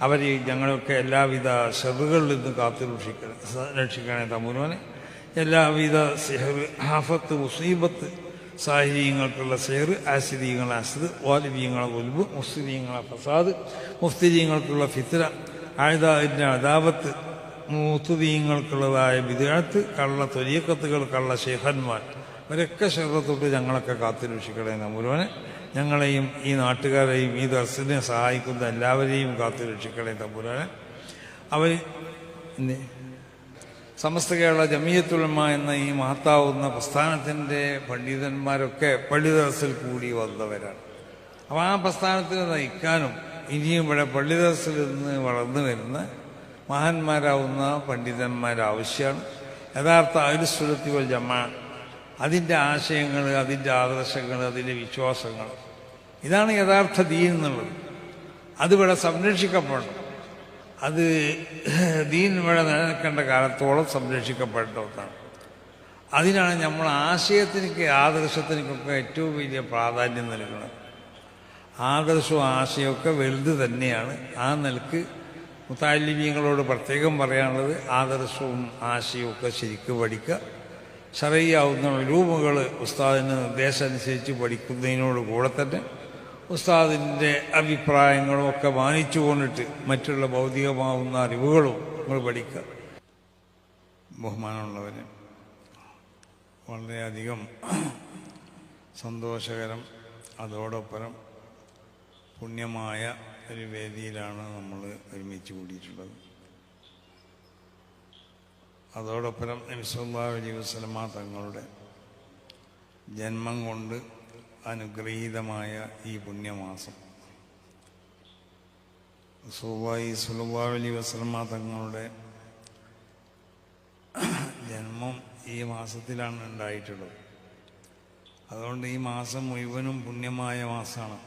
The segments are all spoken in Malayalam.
അവരെയും ഞങ്ങളൊക്കെ എല്ലാവിധ ഷറുകളിൽ നിന്ന് കാത്തു രക്ഷിക്കണേ തമ്പുരാനെ. എല്ലാവിധ സിഹർ, ആഫത്ത്, മുസീബത്ത്, സാഹിര്യങ്ങൾക്കുള്ള സെയർ, ആസിദീങ്ങളെ അസ്ദ്, വാലിബീങ്ങളെ ഉൽബ്, മുസ്ലിങ്ങളെ ഫസാദ്, മുഫ്തിരീങ്ങൾക്കുള്ള ഫിത്ര, ആയുധാവിൻ്റെ അദാവത്ത്, മുത്തുദീങ്ങൾക്കുള്ളതായ ബിദ്അത്ത്, കള്ള ത്വരീഖത്തുകൾ, കള്ള ശൈഖന്മാർ, അവരൊക്കെ ഷർറത്തൊട്ട് ഞങ്ങളൊക്കെ കാത്തുരക്ഷിക്കണേ തമ്പുരാനെ. ഞങ്ങളെയും ഈ നാട്ടുകാരെയും ഈ ദർസിനെ സഹായിക്കുന്ന എല്ലാവരെയും കാത്തുരക്ഷിക്കണേ തമ്പുരാനെ. അവർ സമസ്ത കേരള ജമിയത്തുൽ ഉലമ എന്ന ഈ മഹത്താവുന്ന പ്രസ്ഥാനത്തിൻ്റെ പണ്ഡിതന്മാരൊക്കെ പള്ളി ദർസിൽ കൂടി വന്നവരാണ്. അപ്പോൾ ആ പ്രസ്ഥാനത്തിന് നയിക്കാനും ഇനിയും ഇവിടെ പള്ളി ദർസിൽ നിന്ന് വളർന്നു വരുന്ന മഹാന്മാരാവുന്ന പണ്ഡിതന്മാരാവശ്യമാണ്. യഥാർത്ഥ അഹ്ലുസുന്നത്തി വൽ ജമാഅ, അതിൻ്റെ ആശയങ്ങൾ, അതിൻ്റെ ആദർശങ്ങൾ, അതിൻ്റെ വിശ്വാസങ്ങൾ, ഇതാണ് യഥാർത്ഥ ദീൻ എന്നുള്ളത്. അതിവിടെ സംരക്ഷിക്കപ്പെടണം. അത് ദീൻ ഇവിടെ നിലനിൽക്കേണ്ട കാലത്തോളം സംരക്ഷിക്കപ്പെടേണ്ടതാണ്. അതിനാണ് നമ്മൾ ആശയത്തിനൊക്കെ ആദർശത്തിനൊക്കെ ഏറ്റവും വലിയ പ്രാധാന്യം നൽകുന്നത്. ആദർശവും ആശയമൊക്കെ വലുത് തന്നെയാണ്. ആ നിലക്ക് മുതഅല്ലിമീങ്ങളോട് പ്രത്യേകം പറയാനുള്ളത് ആദർശവും ആശയവും ഒക്കെ ശരിക്കും പഠിക്കുക. ശറഈയാവുന്ന ഉലൂമുകൾ ഉസ്താദിന് നിർദ്ദേശം അനുസരിച്ച് പഠിക്കുന്നതിനോട് കൂടെ തന്നെ ഉസ്താദിൻ്റെ അഭിപ്രായങ്ങളും ഒക്കെ മാനിച്ചു കൊണ്ടിട്ട് മറ്റുള്ള ഭൗതികമാവുന്ന അറിവുകളും നമ്മൾ പഠിക്കുക. ബഹുമാനമുള്ളവരെ, വളരെയധികം സന്തോഷകരം, അതോടൊപ്പം പുണ്യമായ ഒരു വേദിയിലാണ് നമ്മൾ ഒരുമിച്ച് കൂടിയിട്ടുള്ളത്. അതോടൊപ്പം നബി സല്ലല്ലാഹു അലൈഹി വസല്ലമ തങ്ങളുടെ ജന്മം കൊണ്ട് അനുഗ്രഹീതമായ ഈ പുണ്യമാസം, റസൂലുള്ളാഹി സ്വല്ലല്ലാഹു അലൈഹി വസല്ലമ തങ്ങളുടെ ജന്മം ഈ മാസത്തിലാണ് ഉണ്ടായിട്ടുള്ളത്. അതുകൊണ്ട് ഈ മാസം മുഴുവനും പുണ്യമായ മാസമാണ്.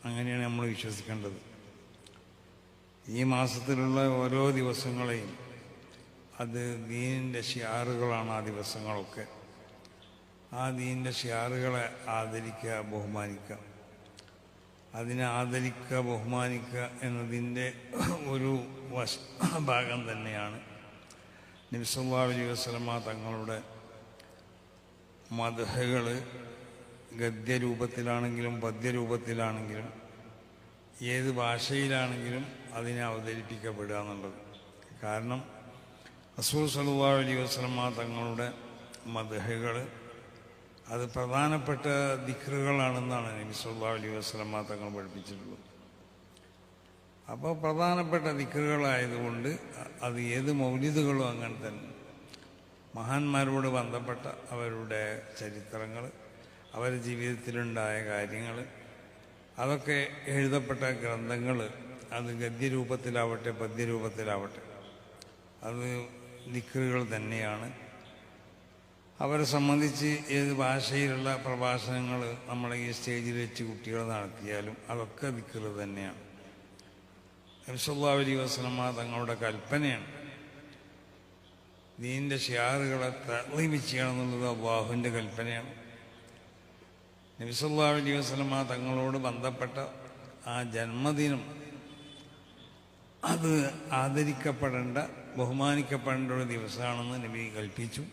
അങ്ങനെയാണ് നമ്മൾ വിശ്വസിക്കേണ്ടത്. ഈ മാസത്തിലുള്ള ഓരോ ദിവസങ്ങളെയും അത് ദീനിൻ്റെ ഷിയാറുകളാണ്. ആ ദിവസങ്ങളൊക്കെ ആ ദീനിൻ്റെ ഷിയാറുകളെ ആദരിക്കുക, ബഹുമാനിക്കുക. അതിനെ ആദരിക്കുക, ബഹുമാനിക്കുക എന്നതിൻ്റെ ഒരു ഭാഗം തന്നെയാണ് നബി സല്ലല്ലാഹു അലൈഹി വസല്ലമ തങ്ങളുടെ മദ്ഹുകൾ ഗദ്യരൂപത്തിലാണെങ്കിലും പദ്യരൂപത്തിലാണെങ്കിലും ഏത് ഭാഷയിലാണെങ്കിലും അതിനെ അവതരിപ്പിക്കപ്പെടുക എന്നുള്ളത്. കാരണം റസൂൽ സല്ലല്ലാഹു അലൈഹി വസല്ലമ തങ്ങളുടെ മദ്ഹുകൾ അത് പ്രധാനപ്പെട്ട ദിക്റുകളാണെന്നാണ് നബി സല്ലല്ലാഹു അലൈഹി വസല്ലമ തങ്ങൾ പഠിപ്പിച്ചിട്ടുള്ളത്. അപ്പോൾ പ്രധാനപ്പെട്ട ദിക്റുകളായതുകൊണ്ട് അത് ഏത് മൗലിദുകളും അങ്ങനെ തന്നെ മഹാന്മാരോട് ബന്ധപ്പെട്ട അവരുടെ ചരിത്രങ്ങൾ, അവരുടെ ജീവിതത്തിലുണ്ടായ കാര്യങ്ങൾ, അതൊക്കെ എഴുതപ്പെട്ട ഗ്രന്ഥങ്ങൾ, അത് ഗദ്യരൂപത്തിലാവട്ടെ പദ്യരൂപത്തിലാവട്ടെ, അത് ദിക്റുകൾ തന്നെയാണ്. അവരെ സംബന്ധിച്ച് ഏത് ഭാഷയിലുള്ള പ്രഭാഷണങ്ങൾ നമ്മളെ ഈ സ്റ്റേജിൽ വെച്ച് കുട്ടികൾ നടത്തിയാലും അതൊക്കെ ദിക്റ് തന്നെയാണ്. നബി സല്ലല്ലാഹു അലൈഹി വസല്ലമ തങ്ങളുടെ കൽപ്പനയാണ് ദീനിൻ്റെ ഷിയാറുകളെ തഅ്ളീം ചെയ്യണം എന്നുള്ളത്. അല്ലാഹുവിൻ്റെ കൽപ്പനയാണ്. നബി സല്ലല്ലാഹു അലൈഹി വസല്ലമ തങ്ങളോട് ബന്ധപ്പെട്ട ആ ജന്മദിനം അത് ആദരിക്കപ്പെടേണ്ട, ബഹുമാനിക്കപ്പെടേണ്ട ഒരു ദിവസമാണെന്ന് നബി കൽപ്പിച്ചു.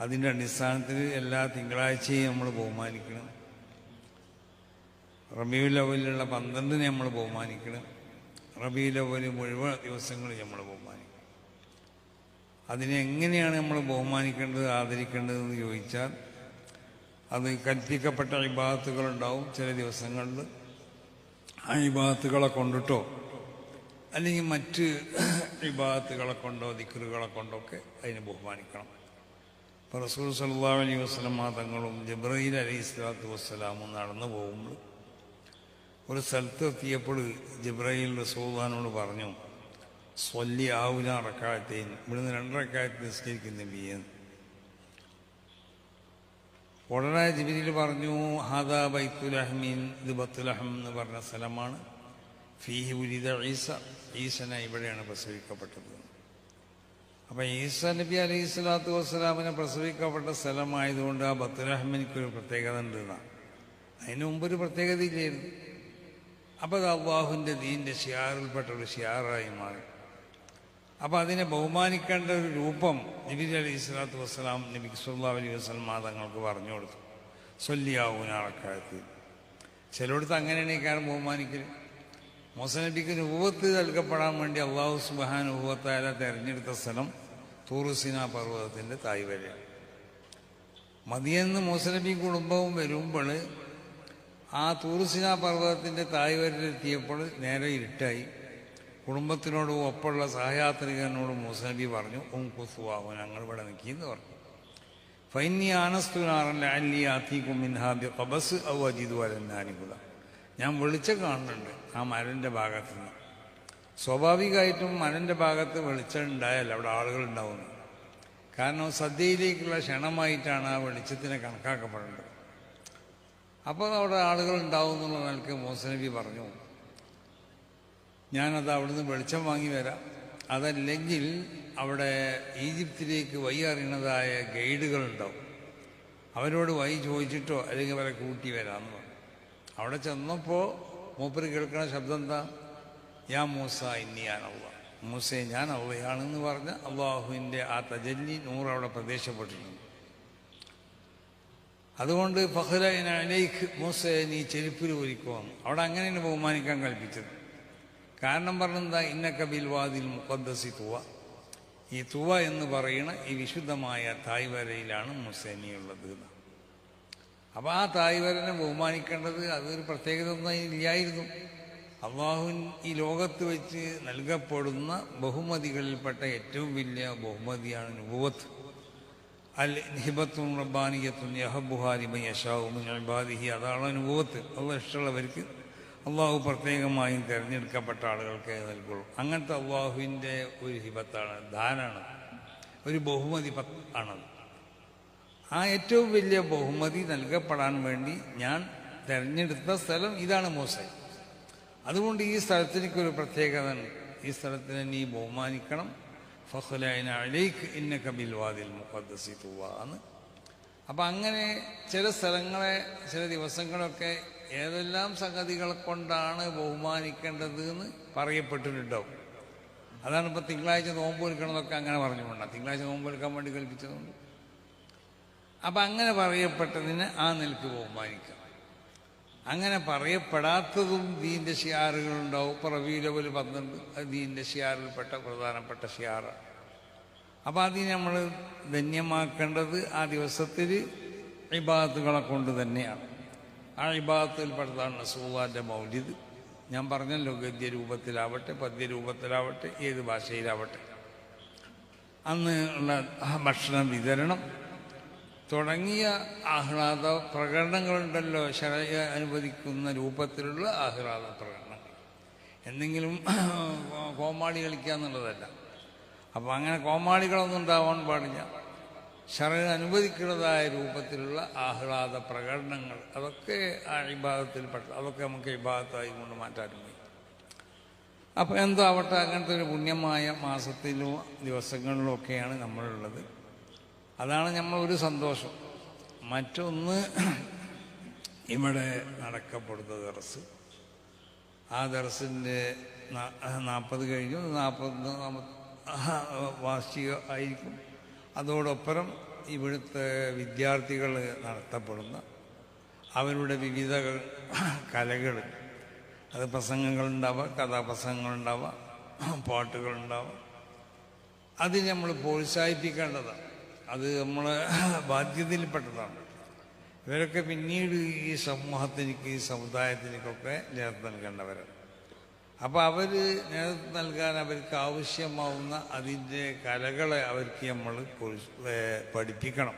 അതിൻ്റെ അടിസ്ഥാനത്തിൽ എല്ലാ തിങ്കളാഴ്ചയും നമ്മൾ ബഹുമാനിക്കണം. റബീഉൽ അവ്വലിലുള്ള 12 നമ്മൾ ബഹുമാനിക്കണം. റബീഉൽ അവ്വൽ മുഴുവൻ ദിവസങ്ങളിൽ നമ്മൾ ബഹുമാനിക്കണം. അതിനെ എങ്ങനെയാണ് നമ്മൾ ബഹുമാനിക്കേണ്ടത്, ആദരിക്കേണ്ടതെന്ന് ചോദിച്ചാൽ അത് കൽപ്പിക്കപ്പെട്ട ഇബാദത്തുകളുണ്ടാവും ചില ദിവസങ്ങളിൽ. ആ ഇബാദത്തുകളെ കൊണ്ടിട്ടോ അല്ലെങ്കിൽ മറ്റ് ഇബാദത്തുകളെ കൊണ്ടോ ദിക്റുകളെ കൊണ്ടൊക്കെ അതിനെ ബഹുമാനിക്കണം. ഇപ്പോൾ റസൂൽ സല്ലല്ലാഹു അലൈഹി വസല്ലമ തങ്ങളും ജിബ്രീൽ അലൈഹിസ്സലാത്തു വസ്സലാമും നടന്നു പോകുമ്പോൾ ഒരു സ്ഥലത്ത് എത്തിയപ്പോൾ ജിബ്രീൽ റസൂലുള്ളാഹിനോട് പറഞ്ഞു, സ്വല്ലി ആവുല റക്അത്തൈൻ, ഇവിടുന്ന് 2 റക്അത്ത് നിസ്കരിക്കുന്ന നബിയെന്ന്. ഉടനെ ജിബ്രീൽ പറഞ്ഞു, ഹാദാ ബൈത്തുൽ ലഹ്മീൻ, ഇത് ബത്തുലഹം എന്ന് പറഞ്ഞ സ്ഥലമാണ്. ഫീഹി ഉലിദ ഈസ, ഈസനെ ഇവിടെയാണ് പ്രസവിക്കപ്പെട്ടത്. അപ്പം ഈസാ നബി അലൈഹി സ്വലാത്തു വസ്സലാമിനെ പ്രസവിക്കപ്പെട്ട സ്ഥലമായതുകൊണ്ട് ആ ബത്തുലഹമ്മിനിക്കൊരു പ്രത്യേകത ഉണ്ട്. അതിന് മുമ്പൊരു പ്രത്യേകത ഇല്ലായിരുന്നു. അപ്പോൾ അത് അള്ളാഹുവിൻ്റെ ദീനിൻ്റെ ഷിയാറിൽപ്പെട്ട ഒരു ഷിയാറായി മാറി. അപ്പോൾ അതിനെ ബഹുമാനിക്കേണ്ട ഒരു രൂപം നബി അലൈഹി സ്വലാത്തു വസ്സലാം നബി സല്ലല്ലാഹു അലൈഹി വസല്ലം തങ്ങൾക്ക് പറഞ്ഞു കൊടുത്തു. സ്വല്ലിയാവുനാറക്കാലത്ത് ചിലയിടത്ത് അങ്ങനെയാണ് ഈ കാര്യം ബഹുമാനിക്കൽ. മൂസ നബിക്ക് നുബുവത്ത് നൽകപ്പെടാൻ വേണ്ടി അള്ളാഹു സുബ്ഹാനഹു വ തആല തിരഞ്ഞെടുത്ത സ്ഥലം തൂർ സീനാ പർവ്വതത്തിൻ്റെ താഴ്വരയാണ്. മദിയന്ന് മൂസ നബി കുടുംബവും വരുമ്പോൾ ആ തൂർ സീനാ പർവ്വതത്തിൻ്റെ താഴ്വരയിലെത്തിയപ്പോൾ നേരെ ഇരുട്ടായി. കുടുംബത്തിനോടും ഒപ്പമുള്ള സഹയാത്രികനോടും മൂസ നബി പറഞ്ഞു, കുസുവാഹു ഞങ്ങൾ ഇവിടെ നിൽക്കിയെന്ന് പറഞ്ഞു. ഫൈനി ആനസ്തുനാറല്ല അല്ലി ആത്തിക്കും മിൻഹാബി ഖബസ് ഔ അജിദു അലന്നാനികുല. ഞാൻ വെളിച്ചം കാണുന്നുണ്ട് ആ മരൻ്റെ ഭാഗത്ത് നിന്ന്. സ്വാഭാവികമായിട്ടും മരൻ്റെ ഭാഗത്ത് വെളിച്ചം ഉണ്ടായാൽ അവിടെ ആളുകൾ ഉണ്ടാവുന്നു. കാരണം സദ്യയിലേക്കുള്ള ക്ഷണമായിട്ടാണ് ആ വെളിച്ചത്തിനെ കണക്കാക്കപ്പെടേണ്ടത്. അപ്പോൾ അവിടെ ആളുകൾ ഉണ്ടാവും എന്നുള്ള നിലക്ക് മൂസ നബി പറഞ്ഞു, ഞാനത് അവിടുന്ന് വെളിച്ചം വാങ്ങി വരാം, അതല്ലെങ്കിൽ അവിടെ ഈജിപ്തിലേക്ക് വഴി അറിയണതായ ഗൈഡുകളുണ്ടാവും, അവരോട് വഴി ചോദിച്ചിട്ടോ അല്ലെങ്കിൽ അവരെ കൂട്ടി വരാമെന്ന് പറഞ്ഞു. അവിടെ ചെന്നപ്പോൾ മൂപ്പര് കേൾക്കുന്ന ശബ്ദം എന്താ? യാ മൂസ ഇന്നിയാൻ അള്ളാഹ്, മൂസയെ ഞാൻ അള്ളയാണെന്ന് പറഞ്ഞ അള്ളാഹുവിൻ്റെ ആ തജല്ലി നൂറ് അവിടെ പ്രദേശപ്പെട്ടിട്ടുണ്ട്. അതുകൊണ്ട് ഫഖ്റൈനലേക്ക് മൂസയെ നീ ചെരുപ്പിൽ ഒരിക്കുവാന്ന് അവിടെ അങ്ങനെയാണ് ബഹുമാനിക്കാൻ കൽപ്പിച്ചത്. കാരണം പറഞ്ഞെന്താ? ഇന്നക ബിൽ വാദിൽ മുഖദ്ദസി തുവ, ഈ തുവ എന്ന് പറയുന്ന ഈ വിശുദ്ധമായ തായ്വരയിലാണ് മൂസേനിയുള്ളത്. അപ്പോൾ ആ തായ്വരനെ ബഹുമാനിക്കേണ്ടത് അതൊരു പ്രത്യേകത ഒന്നും ഇല്ലായിരുന്നു. അള്ളാഹുവിൻ ഈ ലോകത്ത് വെച്ച് നൽകപ്പെടുന്ന ബഹുമതികളിൽപ്പെട്ട ഏറ്റവും വലിയ ബഹുമതിയാണ് നുബുവത്ത്. അൽ ഹിബത്തും റബ്ബാനിയത്തും യഹബുഹാരി മൻ യശാഉ മിൻ ഇബാദിഹി, അതാണ് നുബുവത്ത്. അള്ളാഹ് ഇഷ്ടമുള്ളവർക്ക് അള്ളാഹു പ്രത്യേകമായും തിരഞ്ഞെടുക്കപ്പെട്ട ആളുകൾക്ക് നൽകുള്ളൂ. അങ്ങനത്തെ അള്ളാഹുവിൻ്റെ ഒരു ഹിബത്താണ്, ദാനാണ്, ഒരു ബഹുമതി ആണത്. ആ ഏറ്റവും വലിയ ബഹുമതി നൽകപ്പെടാൻ വേണ്ടി ഞാൻ തിരഞ്ഞെടുത്ത സ്ഥലം ഇതാണ് മൂസ. അതുകൊണ്ട് ഈ സ്ഥലത്തിനൊരു പ്രത്യേകത ഉണ്ട്. ഈ സ്ഥലത്തിനെ നീ ബഹുമാനിക്കണം. ഫഖ്ലഅന അലൈക്ക് ഇന്നക ബിൽ വാദിൽ മുഖദ്ദസി തുവ എന്ന്. അപ്പം അങ്ങനെ ചില സ്ഥലങ്ങളെ ചില ദിവസങ്ങളൊക്കെ ഏതെല്ലാം സംഗതികളെ കൊണ്ടാണ് ബഹുമാനിക്കേണ്ടത് എന്ന് പറയപ്പെട്ടിട്ടുണ്ടാവും. അതാണ് ഇപ്പോൾ തിങ്കളാഴ്ച നോമ്പ് എടുക്കണമെന്നൊക്കെ അങ്ങനെ പറഞ്ഞുകൊണ്ടാണ് തിങ്കളാഴ്ച നോമ്പ് എടുക്കാൻ വേണ്ടി കൽപ്പിച്ചതുകൊണ്ട്. അപ്പം അങ്ങനെ പറയപ്പെട്ടതിന് ആ നിലക്ക് ബഹുമാനിക്കാം. അങ്ങനെ പറയപ്പെടാത്തതും ദീൻ്റെ ഷിയാറുകളുണ്ടാവും. ഇപ്പോൾ റബീഉൽ അവ്വൽ 12 അത് ദീൻ്റെ ഷിയാറിൽപ്പെട്ട പ്രധാനപ്പെട്ട ഷിയാറാണ്. അപ്പം അതിന് നമ്മൾ ധന്യമാക്കേണ്ടത് ആ ദിവസത്തിൽ ഇബാദത്തുകളെ കൊണ്ട് തന്നെയാണ്. ആ ഇബാദത്തിൽപ്പെട്ടതാണ് റസൂലുള്ളാഹിൻ്റെ മൗലിദ്. ഞാൻ പറഞ്ഞല്ലോ, ഗദ്യരൂപത്തിലാവട്ടെ പദ്യരൂപത്തിലാവട്ടെ ഏത് ഭാഷയിലാവട്ടെ അന്ന് ഉള്ള ഭക്ഷണ വിതരണം തുടങ്ങിയ ആഹ്ലാദ പ്രകടനങ്ങളുണ്ടല്ലോ, ശരയ അനുവദിക്കുന്ന രൂപത്തിലുള്ള ആഹ്ലാദ പ്രകടനങ്ങൾ. എന്തെങ്കിലും കോമാളി കളിക്കുക എന്നുള്ളതല്ല. അപ്പോൾ അങ്ങനെ കോമാളികളൊന്നും ഉണ്ടാവാൻ പാടില്ല. ശരയ അനുവദിക്കുന്നതായ രൂപത്തിലുള്ള ആഹ്ലാദ പ്രകടനങ്ങൾ അതൊക്കെ ആ ഇബാദത്തിൽപ്പെട്ട, അതൊക്കെ നമുക്ക് ഇബാദത്തായി കൊണ്ട് മാറ്റാനും കഴിയും. അപ്പോൾ എന്താവട്ടെ, അങ്ങനത്തെ ഒരു പുണ്യമായ മാസത്തിലോ ദിവസങ്ങളിലോ ഒക്കെയാണ് നമ്മളുള്ളത്. അതാണ് നമ്മളൊരു സന്തോഷം. മറ്റൊന്ന്, ഇവിടെ നടക്കപ്പെടുന്ന ദർസ്, ആ ദർസിൻ്റെ 40 കഴിഞ്ഞു, 40 വാർഷിക ആയിരിക്കും. അതോടൊപ്പം ഇവിടുത്തെ വിദ്യാർത്ഥികൾ നടത്തപ്പെടുന്ന അവരുടെ വിവിധ കലകൾ, അത് പ്രസംഗങ്ങളുണ്ടാവുക, കഥാപ്രസംഗങ്ങളുണ്ടാവുക, പാട്ടുകളുണ്ടാവുക, അത് നമ്മൾ പ്രോത്സാഹിപ്പിക്കേണ്ടതാണ്. അത് നമ്മളെ ബാധ്യതയിൽപ്പെട്ടതാണ്. ഇവരൊക്കെ പിന്നീട് ഈ സമൂഹത്തിലേക്ക് ഈ സമുദായത്തിലേക്കൊക്കെ നേതൃത്വം നൽകേണ്ടവരാണ്. അപ്പോൾ അവർ നേതൃത്വം നൽകാൻ അവർക്ക് ആവശ്യമാവുന്ന അതിൻ്റെ കലകളെ അവർക്ക് നമ്മൾ പഠിപ്പിക്കണം.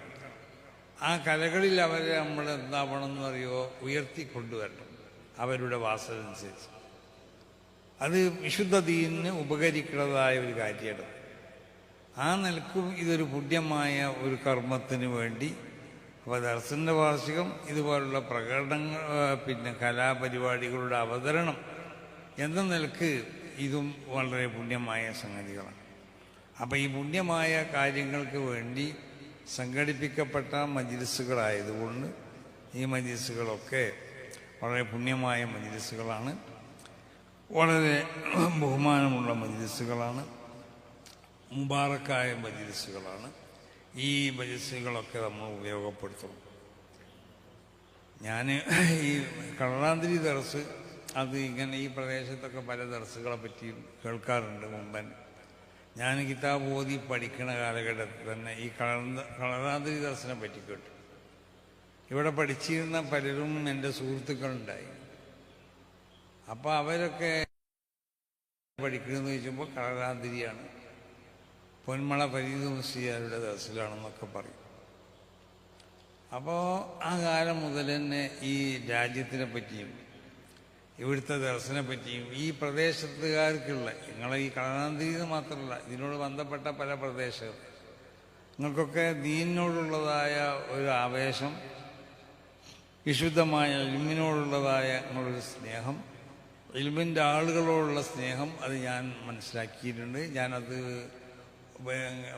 ആ കലകളിൽ അവരെ നമ്മൾ എന്താവണമെന്ന് അറിയോ, ഉയർത്തിക്കൊണ്ടുവരണം അവരുടെ വാസനനുസരിച്ച്. അത് വിശുദ്ധ ദീനിന് ഉപകരിക്കുന്നതായ ഒരു കാര്യമാണ്. ആ നിലക്കും ഇതൊരു പുണ്യമായ ഒരു കർമ്മത്തിന് വേണ്ടി. അപ്പോൾ ദർസിൻ്റെ വാർഷികം ഇതുപോലുള്ള പ്രകടനങ്ങൾ, പിന്നെ കലാപരിപാടികളുടെ അവതരണം എന്ന നിലക്ക് ഇതും വളരെ പുണ്യമായ സംഗതികളാണ്. അപ്പോൾ ഈ പുണ്യമായ കാര്യങ്ങൾക്ക് വേണ്ടി സംഘടിപ്പിക്കപ്പെട്ട മജ്‌ലിസുകളായതുകൊണ്ട് ഈ മജ്‌ലിസുകളൊക്കെ വളരെ പുണ്യമായ മജ്‌ലിസുകളാണ്. വളരെ ബഹുമാനമുള്ള മജ്‌ലിസുകളാണ്, മുബാറക്കായ മജ്‌ലിസുകളാണ്. ഈ മജ്‌ലിസുകളൊക്കെ നമ്മൾ ഉപയോഗപ്പെടുത്തണം. ഞാൻ ഈ കളറാന്തിരി ദർസ് അത് ഇങ്ങനെ ഈ പ്രദേശത്തൊക്കെ പല ദർസുകളെ പറ്റിയും കേൾക്കാറുണ്ട്. മുമ്പൻ ഞാൻ കിതാബ് ഓതി പഠിക്കുന്ന കാലഘട്ടത്തിൽ തന്നെ ഈ കളറാന്തിരി ദർസിനെ പറ്റി കേട്ടു. ഇവിടെ പഠിച്ചിരുന്ന പലരും എൻ്റെ സുഹൃത്തുക്കളുണ്ടായി. അപ്പോൾ അവരൊക്കെ പഠിക്കണമെന്ന് ചോദിച്ചപ്പോൾ കളറാന്തിരിയാണ്, പൊന്മള ഫരീദ് മുസ്ലിയാരുടെ ദർസിലാണെന്നൊക്കെ പറയും. അപ്പോൾ ആ കാലം മുതൽ തന്നെ ഈ രാജ്യത്തിനെ പറ്റിയും ഇവിടുത്തെ ദർശനെ പറ്റിയും ഈ പ്രദേശത്തുകാർക്കുള്ള, നിങ്ങളെ ഈ കളനാന്തിരിന്ന് മാത്രമല്ല ഇതിനോട് ബന്ധപ്പെട്ട പല പ്രദേശങ്ങൾ, നിങ്ങൾക്കൊക്കെ ദീനിനോടുള്ളതായ ഒരു ആവേശം, വിശുദ്ധമായ ഇൽമിനോടുള്ളതായ നിങ്ങളൊരു സ്നേഹം, ഇൽമിൻ്റെ ആളുകളോടുള്ള സ്നേഹം, അത് ഞാൻ മനസ്സിലാക്കിയിട്ടുണ്ട്. ഞാനത്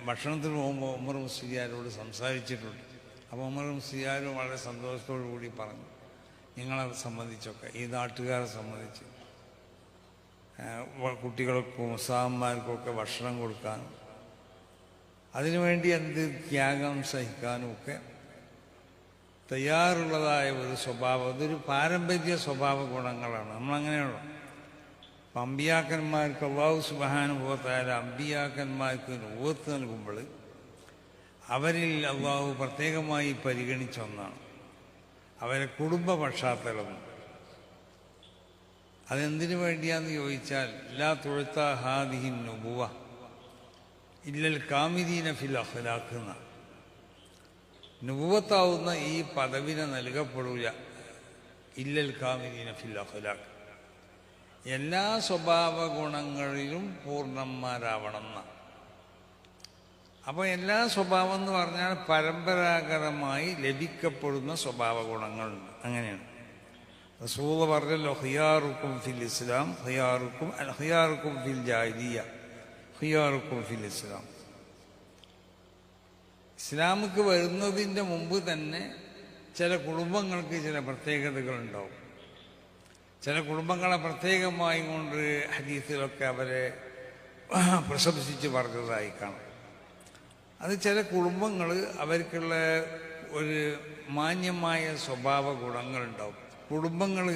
ഭക്ഷണത്തിന് പോകുമ്പോൾ ഉമർ മുസ്ലിയാരോട് സംസാരിച്ചിട്ടുണ്ട്. അപ്പോൾ ഉമർ മുസ്ലിയാരും വളരെ സന്തോഷത്തോടു കൂടി പറഞ്ഞു, നിങ്ങളെ സംബന്ധിച്ചൊക്കെ ഈ നാട്ടുകാരെ സംബന്ധിച്ച് കുട്ടികൾക്കും ഉസ്താദന്മാർക്കുമൊക്കെ ഭക്ഷണം കൊടുക്കാനും അതിനുവേണ്ടി എന്ത് ത്യാഗം സഹിക്കാനും ഒക്കെ തയ്യാറുള്ളതായ ഒരു സ്വഭാവം, അതൊരു പാരമ്പര്യ സ്വഭാവ ഗുണങ്ങളാണ്. നമ്മളങ്ങനെയുള്ള അമ്പിയാക്കന്മാർക്ക് അല്ലാഹു സുബ്ഹാനഹു വ തആല അമ്പിയാക്കന്മാർക്ക് നുബുവത്ത് നൽകുമ്പോൾ അവരിൽ അല്ലാഹു പ്രത്യേകമായി പരിഗണിച്ച ഒന്നാണ് അവരെ കുടുംബ പശ്ചാത്തലം. അതെന്തിനു വേണ്ടിയാന്ന് ചോദിച്ചാൽ ലാ തുഅ്ത ഹാദിഹി നുബുവ ഇല്ലൽ കാമിലീന ഫിൽ അഖ്ലാഖ് എന്ന നുബുവത്താവുന്ന ഈ പദവിനെ നൽകപ്പെടില്ല ഇല്ലൽ കാമിലീന ഫിൽ അഖ്ലാഖ്, എല്ലാ സ്വഭാവ ഗുണങ്ങളിലും പൂർണ്ണന്മാരാവണം എന്ന. അപ്പോൾ എല്ലാ സ്വഭാവം എന്ന് പറഞ്ഞാൽ പരമ്പരാഗതമായി ലഭിക്കപ്പെടുന്ന സ്വഭാവ ഗുണങ്ങളുണ്ട്. അങ്ങനെയാണ് റസൂൽ പറഞ്ഞല്ലോ, ഖിയാറുക്കും ഫിൽ ഇസ്ലാം ഖിയാറുക്കും ഫിൽ ജാഹിലിയ്യ ഖിയാറുക്കും ഫിൽ ഇസ്ലാം. ഇസ്ലാമിക്ക് വരുന്നതിൻ്റെ മുമ്പ് തന്നെ ചില കുടുംബങ്ങൾക്ക് ചില പ്രത്യേകതകളുണ്ടാവും. ചില കുടുംബങ്ങളെ പ്രത്യേകമായി കൊണ്ട് ഹദീസിലൊക്കെ അവരെ പ്രശംസിച്ച് പറഞ്ഞതായി കാണാം. അത് ചില കുടുംബങ്ങൾ അവർക്കുള്ള ഒരു മാന്യമായ സ്വഭാവ ഗുണങ്ങളുണ്ടാവും. കുടുംബങ്ങൾ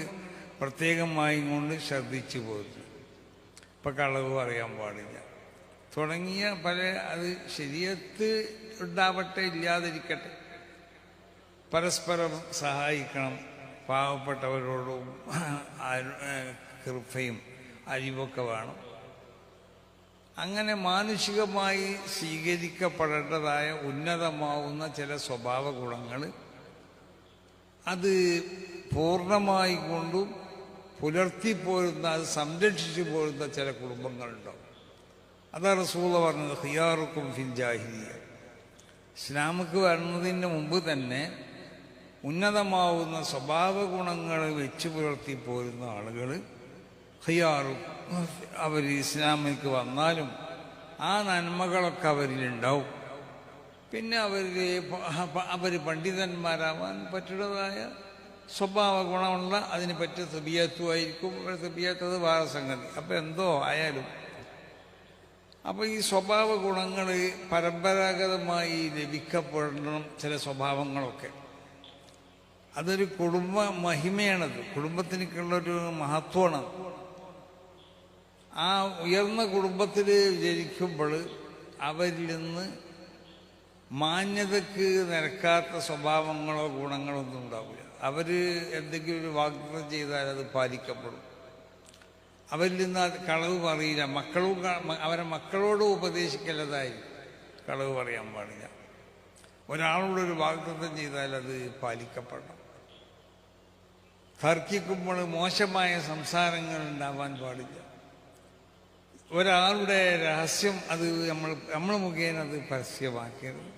പ്രത്യേകമായി കൊണ്ട് ശ്രദ്ധിച്ചു പോരുന്നു. ഇപ്പം കളവ് പറയാൻ പാടില്ല തുടങ്ങിയ പല, അത് ശരീഅത്ത് ഉണ്ടാവട്ടെ ഇല്ലാതിരിക്കട്ടെ, പരസ്പരം സഹായിക്കണം, പാവപ്പെട്ടവരോടും കൃപയും അരിവൊക്കെ വേണം. അങ്ങനെ മാനുഷികമായി സ്വീകരിക്കപ്പെടേണ്ടതായ ഉന്നതമാവുന്ന ചില സ്വഭാവ ഗുണങ്ങൾ അത് പൂർണ്ണമായി കൊണ്ടും പുലർത്തിപ്പോരുന്ന, അത് സംരക്ഷിച്ചു പോരുന്ന ചില കുടുംബങ്ങളുണ്ടാവും. അതാണ് റസൂൽ പറഞ്ഞത് ഖിയാറുക്കും ഫിൽ ജാഹിലിയ്യ. ഇസ്ലാമിക്ക് വരുന്നതിന് മുമ്പ് തന്നെ ഉന്നതമാവുന്ന സ്വഭാവ ഗുണങ്ങൾ വെച്ച് പുലർത്തിപ്പോരുന്ന ആളുകൾ ഖിയാറും, അവർ ഇസ്ലാമിലേക്ക് വന്നാലും ആ നന്മകളൊക്കെ അവരിലുണ്ടാവും. പിന്നെ അവർ പണ്ഡിതന്മാരാവാൻ പറ്റുന്നതായ സ്വഭാവ ഗുണമുള്ള അതിന് പറ്റിയ തബിയത്തുമായിരിക്കും. തബിയത്ത് വേറെ സംഗതി. അപ്പം എന്തോ ആയാലും അപ്പോൾ ഈ സ്വഭാവ ഗുണങ്ങൾ പരമ്പരാഗതമായി ലഭിക്കപ്പെടണം. ചില സ്വഭാവങ്ങളൊക്കെ അതൊരു കുടുംബ മഹിമയാണത്, കുടുംബത്തിനൊക്കെയുള്ളൊരു മഹത്വമാണ്. ആ ഉയർന്ന കുടുംബത്തിൽ ജനിക്കുമ്പോൾ അവരിൽ നിന്ന് മാന്യതയ്ക്ക് നിരക്കാത്ത സ്വഭാവങ്ങളോ ഗുണങ്ങളോ ഒന്നും ഉണ്ടാവില്ല. അവർ എന്തെങ്കിലും ഒരു വാഗ്ദാനം ചെയ്താൽ അത് പാലിക്കപ്പെടും. അവരിൽ നിന്ന് കളവ് പറയില്ല. അവരെ മക്കളോട് ഉപദേശിക്കലതായിരിക്കും, കളവ് പറയാൻ പാടില്ല. ഒരാളോടൊരു വാഗ്ദത്തം ചെയ്താൽ അത് പാലിക്കപ്പെടണം. തർക്കിക്കുമ്പോൾ മോശമായ സംസാരങ്ങൾ ഉണ്ടാവാൻ പാടില്ല. ഒരാളുടെ രഹസ്യം അത് നമ്മൾ മുഖേന അത് പരസ്യമാക്കരുത്.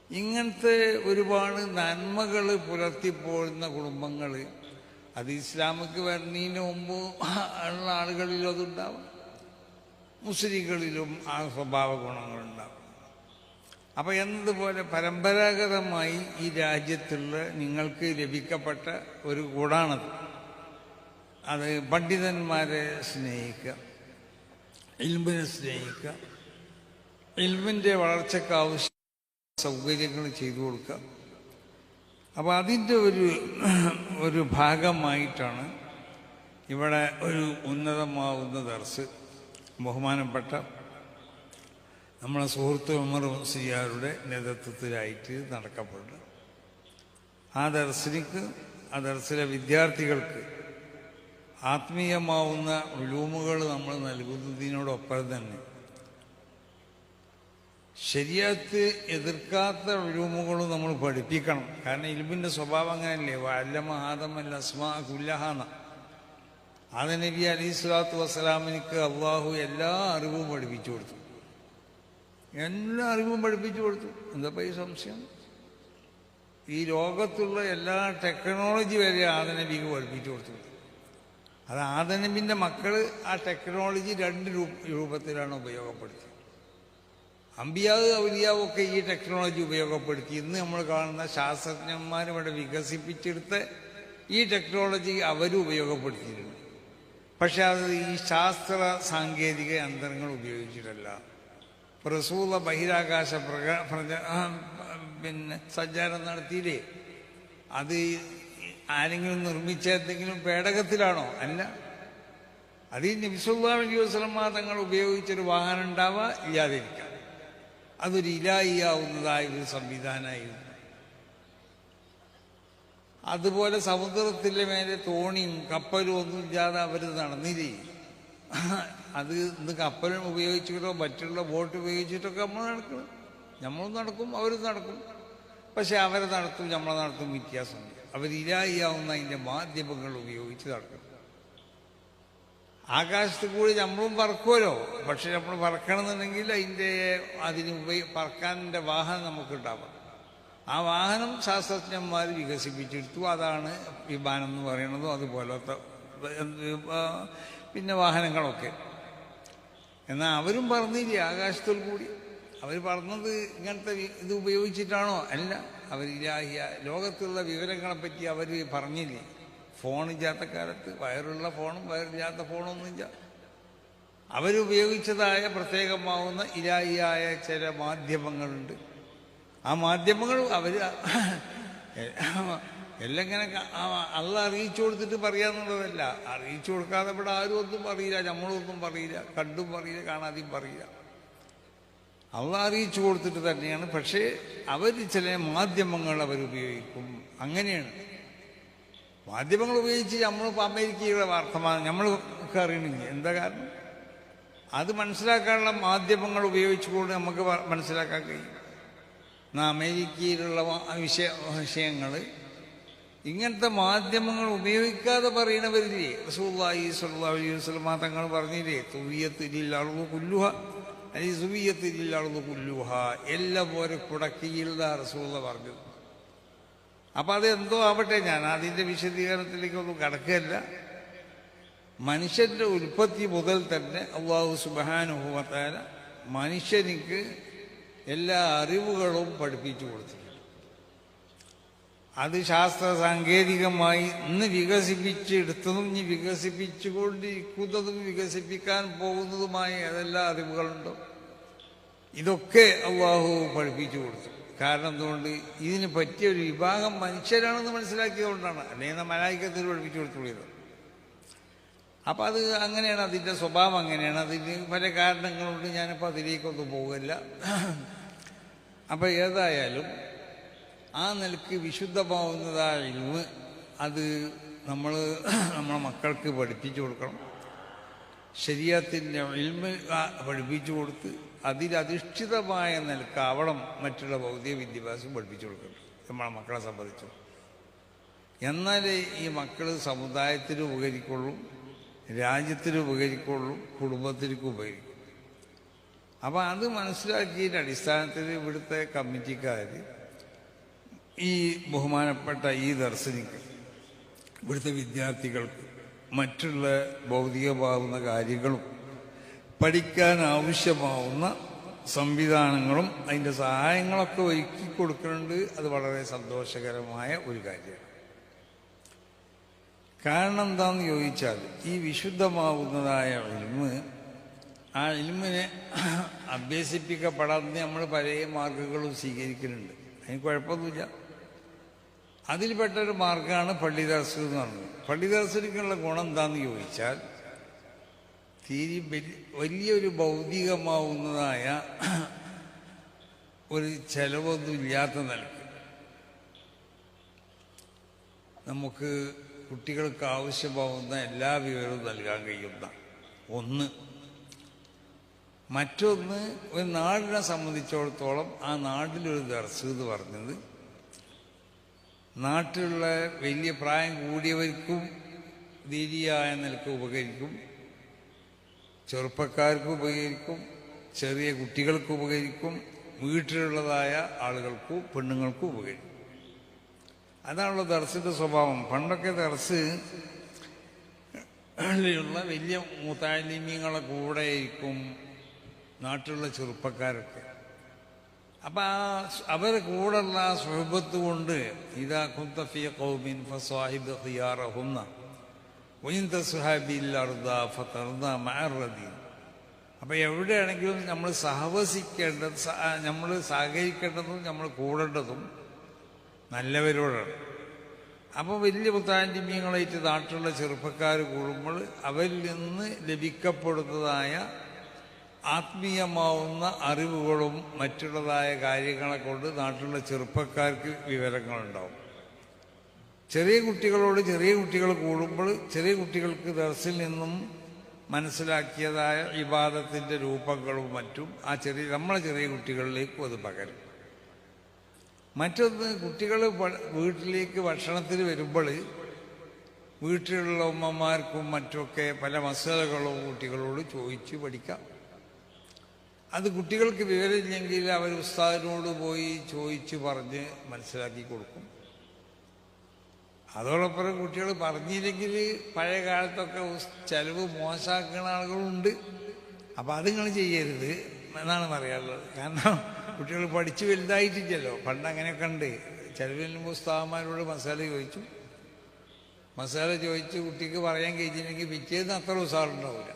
ഇങ്ങനത്തെ ഒരുപാട് നന്മകൾ പുലർത്തിപ്പോഴുന്ന കുടുംബങ്ങൾ അത് ഇസ്ലാമിക്ക് വരുന്നതിന് മുമ്പ് ഉള്ള ആളുകളിലും അതുണ്ടാവും, മുസ്ലിങ്ങളിലും ആ സ്വഭാവ ഗുണങ്ങളുണ്ടാവും. അപ്പം എന്നതുപോലെ പരമ്പരാഗതമായി ഈ രാജ്യത്തുള്ള നിങ്ങൾക്ക് ലഭിക്കപ്പെട്ട ഒരു ഗുണമാണത്. അത് പണ്ഡിതന്മാരെ സ്നേഹിക്കുക, ഇൽമിനെ സ്നേഹിക്കുക, ഇൽമിൻ്റെ വളർച്ചയ്ക്ക് ആവശ്യ സൗകര്യങ്ങൾ ചെയ്തു കൊടുക്കുക. അപ്പോൾ അതിൻ്റെ ഒരു ഭാഗമായിട്ടാണ് ഇവിടെ ഒരു ഉന്നതമാവുന്ന ദർസ് ബഹുമാനപ്പെട്ട നമ്മളെ സുഹൃത്ത് ഉമർ മുസ്ലിയാരുടെ നേതൃത്വത്തിലായിട്ട് നടക്കപ്പെടുന്നത്. ആ ദർസിലെ വിദ്യാർത്ഥികൾക്ക് ആത്മീയമാവുന്ന ഉലൂമുകൾ നമ്മൾ നൽകുന്നതിനോടൊപ്പം തന്നെ ശരീഅത്ത് എതിർക്കാത്ത ഉലൂമുകൾ നമ്മൾ പഠിപ്പിക്കണം. കാരണം ഇൽമിൻ്റെ സ്വഭാവം അങ്ങനെയല്ലേ, വഅല്ലമ ആദമൽ അസ്മാഅ കുല്ലഹാന. ആദം നബി അലൈഹി സ്വലാത്തു വസ്സലാമിനിക്ക് അള്ളാഹു എല്ലാ അറിവും പഠിപ്പിച്ചു കൊടുത്തു, എല്ലാ അറിവും പഠിപ്പിച്ചു കൊടുത്തു. എന്താ ഈ സംശയം? ഈ ലോകത്തുള്ള എല്ലാ ടെക്നോളജി വരെ ആദം നബിക്ക് പഠിപ്പിച്ചു കൊടുത്തു. അത് ആദം നബിൻ്റെ മക്കൾ ആ ടെക്നോളജി രണ്ട് രൂപത്തിലാണ് ഉപയോഗപ്പെടുത്തിയത്. അമ്പിയാവ് ഔലിയാവും ഒക്കെ ഈ ടെക്നോളജി ഉപയോഗപ്പെടുത്തി. ഇന്ന് നമ്മൾ കാണുന്ന ശാസ്ത്രജ്ഞന്മാർ ഇവിടെ വികസിപ്പിച്ചെടുത്ത ഈ ടെക്നോളജി അവരും ഉപയോഗപ്പെടുത്തിയിട്ടുണ്ട്. പക്ഷെ അത് ഈ ശാസ്ത്ര സാങ്കേതിക യന്ത്രങ്ങൾ ഉപയോഗിച്ചിട്ടല്ല. റസൂല ബഹിരാകാശ സഞ്ചാരം നടത്തിയില്ലേ, അത് ആരെങ്കിലും നിർമ്മിച്ച എന്തെങ്കിലും പേടകത്തിലാണോ? അല്ല. അത് ഈ നബി സല്ലല്ലാഹു അലൈഹി വസല്ലം തങ്ങൾ ഉപയോഗിച്ചൊരു വാഹനം ഉണ്ടാവുക, ഇല്ലാതിരിക്കാം. അതൊരു ഇലാഹിയാവുന്നതായ ഒരു സംവിധാനമായിരുന്നു. അതുപോലെ സമുദ്രത്തിൻ്റെ മേലെ തോണിയും കപ്പലും ഒന്നും ഇല്ലാതെ അവർ നടന്നില്ലേ. അത് ഇന്ന് കപ്പലും ഉപയോഗിച്ചിട്ടോ മറ്റുള്ള ബോട്ട് ഉപയോഗിച്ചിട്ടൊക്കെ നമ്മൾ നടക്കണം. നമ്മളും നടക്കും, അവരും നടക്കും. പക്ഷെ അവരെ നടത്തും നമ്മളെ നടത്തും വ്യത്യാസമുണ്ട്. അവർ ഇലാഹിയാവുന്ന അതിൻ്റെ മാധ്യമങ്ങൾ ഉപയോഗിച്ച് നടക്കണം. ആകാശത്ത് കൂടി നമ്മളും പറക്കുമല്ലോ. പക്ഷെ നമ്മൾ പറക്കണമെന്നുണ്ടെങ്കിൽ അതിന് പറക്കാൻ്റെ വാഹനം നമുക്കുണ്ടാവണം. ആ വാഹനം ശാസ്ത്രജ്ഞന്മാർ വികസിപ്പിച്ചെടുത്തു. അതാണ് വിമാനം എന്ന് പറയുന്നതും അതുപോലത്തെ പിന്നെ വാഹനങ്ങളൊക്കെ. എന്നാൽ അവരും പറഞ്ഞില്ലേ ആകാശത്തിൽ കൂടി. അവർ പറഞ്ഞത് ഇങ്ങനത്തെ ഇത് ഉപയോഗിച്ചിട്ടാണോ? അല്ല. അവർ ലോകത്തുള്ള വിവരങ്ങളെപ്പറ്റി അവർ പറഞ്ഞില്ലേ. ഫോണില്ലാത്ത കാലത്ത് വയറുള്ള ഫോണും വയറില്ലാത്ത ഫോണൊന്നുമില്ല. അവരുപയോഗിച്ചതായ പ്രത്യേകമാവുന്ന ഇലാഹിയായ ചില മാധ്യമങ്ങളുണ്ട്. ആ മാധ്യമങ്ങൾ അവർ എല്ലാം ഇങ്ങനെ അള്ള അറിയിച്ചു കൊടുത്തിട്ട് പറയാന്നുള്ളതല്ല. അറിയിച്ചു കൊടുക്കാതെ ഇവിടെ ആരും ഒന്നും പറയില്ല, നമ്മളൊന്നും പറയില്ല, കണ്ടും പറയില്ല, കാണാതെയും പറയില്ല. അള്ള അറിയിച്ചു കൊടുത്തിട്ട് തന്നെയാണ്. പക്ഷേ അവർ ചില മാധ്യമങ്ങൾ അവരുപയോഗിക്കും. അങ്ങനെയാണ് മാധ്യമങ്ങൾ ഉപയോഗിച്ച് നമ്മളിപ്പോൾ അമേരിക്കയുടെ വർത്തമാനം നമ്മൾക്ക് അറിയണമെങ്കിൽ എന്താ കാരണം? അത് മനസ്സിലാക്കാനുള്ള മാധ്യമങ്ങൾ ഉപയോഗിച്ചുകൊണ്ട് നമുക്ക് മനസ്സിലാക്കാൻ കഴിയും. എന്നാൽ അമേരിക്കയിലുള്ള വിഷയങ്ങൾ ഇങ്ങനത്തെ മാധ്യമങ്ങൾ ഉപയോഗിക്കാതെ പറയണവരില്ലേ. റസൂലുള്ളാഹി സ്വല്ലല്ലാഹു അലൈഹി വസല്ലം തങ്ങൾ പറഞ്ഞില്ലേ, തുവിയത്തിൽ അളവ് കുല്ലുഹ അല്ലെങ്കിൽ സുവിയത്തിൽ അളവ് കുല്ലുഹ, എല്ലാം പോലെ കുടക്കിയില്ല റസൂല പറഞ്ഞത്. അപ്പം അതെന്തോ ആവട്ടെ, ഞാൻ അതിൻ്റെ വിശദീകരണത്തിലേക്കൊന്നും കടക്കുകയല്ല. മനുഷ്യൻ്റെ ഉൽപ്പത്തി മുതൽ തന്നെ അല്ലാഹു സുബ്ഹാനഹു വ തആല മനുഷ്യനിക്ക് എല്ലാ അറിവുകളും പഠിപ്പിച്ചു കൊടുത്തിട്ടുണ്ട്. അത് ശാസ്ത്ര സാങ്കേതികമായി ഇന്ന് വികസിപ്പിച്ചെടുത്തതും ഇനി വികസിപ്പിച്ചുകൊണ്ടിരിക്കുന്നതും വികസിപ്പിക്കാൻ പോകുന്നതുമായ ഏതെല്ലാം അറിവുകളുണ്ടോ ഇതൊക്കെ അല്ലാഹു പഠിപ്പിച്ചു കൊടുത്തു. കാരണം എന്തുകൊണ്ട്? ഇതിന് പറ്റിയൊരു വിഭാഗം മനുഷ്യരാണെന്ന് മനസ്സിലാക്കിയതുകൊണ്ടാണ്. അല്ലെങ്കിൽ മലായികത്തിൽ പഠിപ്പിച്ചു കൊടുത്തുള്ളത്. അപ്പം അത് അങ്ങനെയാണ്, അതിൻ്റെ സ്വഭാവം അങ്ങനെയാണ്. അതിന് പല കാരണങ്ങളുണ്ട്. ഞാനിപ്പോൾ അതിലേക്കൊന്നും പോകില്ല. അപ്പം ഏതായാലും ആ നിലക്ക് വിശുദ്ധമാവുന്നതായ ഇൽമ് അത് നമ്മളെ മക്കൾക്ക് പഠിപ്പിച്ചു കൊടുക്കണം. ശരീഅത്തിൻ്റെ ഇൽമ് പഠിപ്പിച്ചു കൊടുത്ത് അതിലധിഷ്ഠിതമായ നിലക്കാവണം മറ്റുള്ള ഭൗതിക വിദ്യാഭ്യാസം പഠിപ്പിച്ചു കൊടുക്കണം നമ്മളെ മക്കളെ സംബന്ധിച്ചു. എന്നാലേ ഈ മക്കൾ സമുദായത്തിന് ഉപകരിക്കുള്ളൂ, രാജ്യത്തിന് ഉപകരിക്കുള്ളൂ, കുടുംബത്തിലേക്ക് ഉപകരിക്കും. അപ്പം അത് മനസ്സിലാക്കിയതിൻ്റെ അടിസ്ഥാനത്തിൽ ഇവിടുത്തെ കമ്മിറ്റിക്കാർ ഈ ബഹുമാനപ്പെട്ട ഈ ദർശനിക്ക് ഇവിടുത്തെ വിദ്യാർത്ഥികൾക്ക് മറ്റുള്ള ഭൗതികമാവുന്ന കാര്യങ്ങളും പഠിക്കാൻ ആവശ്യമാവുന്ന സംവിധാനങ്ങളും അതിൻ്റെ സഹായങ്ങളൊക്കെ ഒരുക്കി കൊടുക്കുന്നുണ്ട്. അത് വളരെ സന്തോഷകരമായ ഒരു കാര്യമാണ്. കാരണം എന്താണെന്ന് ചോദിച്ചാൽ ഈ വിശുദ്ധമാവുന്നതായ ഇൽമ്, ആ ഇൽമിനെ അഭ്യസിപ്പിക്കപ്പെടാതെ നമ്മൾ പല മാർഗങ്ങളും സ്വീകരിക്കുന്നുണ്ട്. അതിന് കുഴപ്പമൊന്നുമില്ല. അതിൽപ്പെട്ടൊരു മാർഗമാണ് പള്ളി ദർസ് എന്ന് പറഞ്ഞത്. പള്ളി ദർസിലേക്കുള്ള ഗുണം എന്താണെന്ന് ചോദിച്ചാൽ വലിയൊരു ഭൗതികമാവുന്നതായ ഒരു ചെലവൊന്നും ഇല്ലാത്ത നിലക്ക് നമുക്ക് കുട്ടികൾക്ക് ആവശ്യമാവുന്ന എല്ലാ വിവരവും നൽകാൻ കഴിയുന്ന ഒന്ന്. മറ്റൊന്ന്, ഒരു നാടിനെ സംബന്ധിച്ചിടത്തോളം ആ നാട്ടിലൊരു ദർസ് എന്ന് പറഞ്ഞത് നാട്ടിലുള്ള വലിയ പ്രായം കൂടിയവർക്കും ദീനിയായ നിലക്ക് ഉപകരിക്കും, ചെറുപ്പക്കാർക്ക് ഉപകരിക്കും, ചെറിയ കുട്ടികൾക്ക് ഉപകരിക്കും, വീട്ടിലുള്ളതായ ആളുകൾക്കും പെണ്ണുങ്ങൾക്കും ഉപകരിക്കും. അതാണല്ലോ ദർസിന്റെ സ്വഭാവം. പണ്ടൊക്കെ ദർസ് ുള്ള വലിയ മുതാലിമീങ്ങളെ കൂടെ ഇരിക്കും നാട്ടിലുള്ള ചെറുപ്പക്കാരൊക്കെ. അപ്പം അവരെ കൂടെയുള്ള ആ സുഹബത്ത് കൊണ്ട് ഇതാ കുന്ത ഫീ ഖൗമിൻ ഫസാഹിബ് ഖിയാറഹും വഇൻ തസ്ഹാബിൽ അർദ ഫതർദ മഅറദീൻ. അപ്പം എവിടെയാണെങ്കിലും നമ്മൾ സഹവസിക്കേണ്ടത്, നമ്മൾ സഹകരിക്കേണ്ടതും നമ്മൾ കൂടേണ്ടതും നല്ലവരോടാണ്. അപ്പോൾ വലിയ മുത്താലിമീങ്ങളായിട്ട് നാട്ടിലുള്ള ചെറുപ്പക്കാർ കൂടുമ്പോൾ അവരിൽ നിന്ന് ലഭിക്കപ്പെടുന്നതായ ആത്മീയമാവുന്ന അറിവുകളും മറ്റുള്ളതായ കാര്യങ്ങളെ കൊണ്ട് നാട്ടിലുള്ള ചെറുപ്പക്കാർക്ക് വിവരങ്ങളുണ്ടാവും. ചെറിയ കുട്ടികളോട് ചെറിയ കുട്ടികൾ കൂടുമ്പോൾ ചെറിയ കുട്ടികൾക്ക് ദർസിൽ നിന്നും മനസ്സിലാക്കിയതായ ഇബാദത്തിൻ്റെ രൂപങ്ങളും മറ്റും നമ്മളെ ചെറിയ കുട്ടികളിലേക്കും അത് പകരും. മറ്റൊന്ന്, കുട്ടികൾ വീട്ടിലേക്ക് ഭക്ഷണത്തിന് വരുമ്പോൾ വീട്ടിലുള്ള ഉമ്മമാർക്കും മറ്റുമൊക്കെ പല മസാലകളും കുട്ടികളോട് ചോദിച്ച് പഠിക്കാം. അത് കുട്ടികൾക്ക് വിവരമില്ലെങ്കിൽ അവർ ഉസ്താദിനോട് പോയി ചോദിച്ച് പറഞ്ഞ് മനസ്സിലാക്കി കൊടുക്കും. അതോടൊപ്പം കുട്ടികൾ പറഞ്ഞില്ലെങ്കിൽ പഴയ കാലത്തൊക്കെ ചെലവ് മോശമാക്കുന്ന ആളുകളുണ്ട്. അപ്പം അത് നിങ്ങൾ ചെയ്യരുത് എന്നാണ് പറയാനുള്ളത്. കാരണം കുട്ടികൾ പഠിച്ച് വലുതായിട്ടില്ലല്ലോ. പണ്ട് അങ്ങനെയൊക്കെ ഉണ്ട്. ചെലവിന് ഉസ്താദന്മാരോട് മസാല ചോദിച്ച് കുട്ടിക്ക് പറയാൻ കഴിഞ്ഞില്ലെങ്കിൽ പിറ്റേന്ന് അത്ര ഉസാറുണ്ടാവില്ല.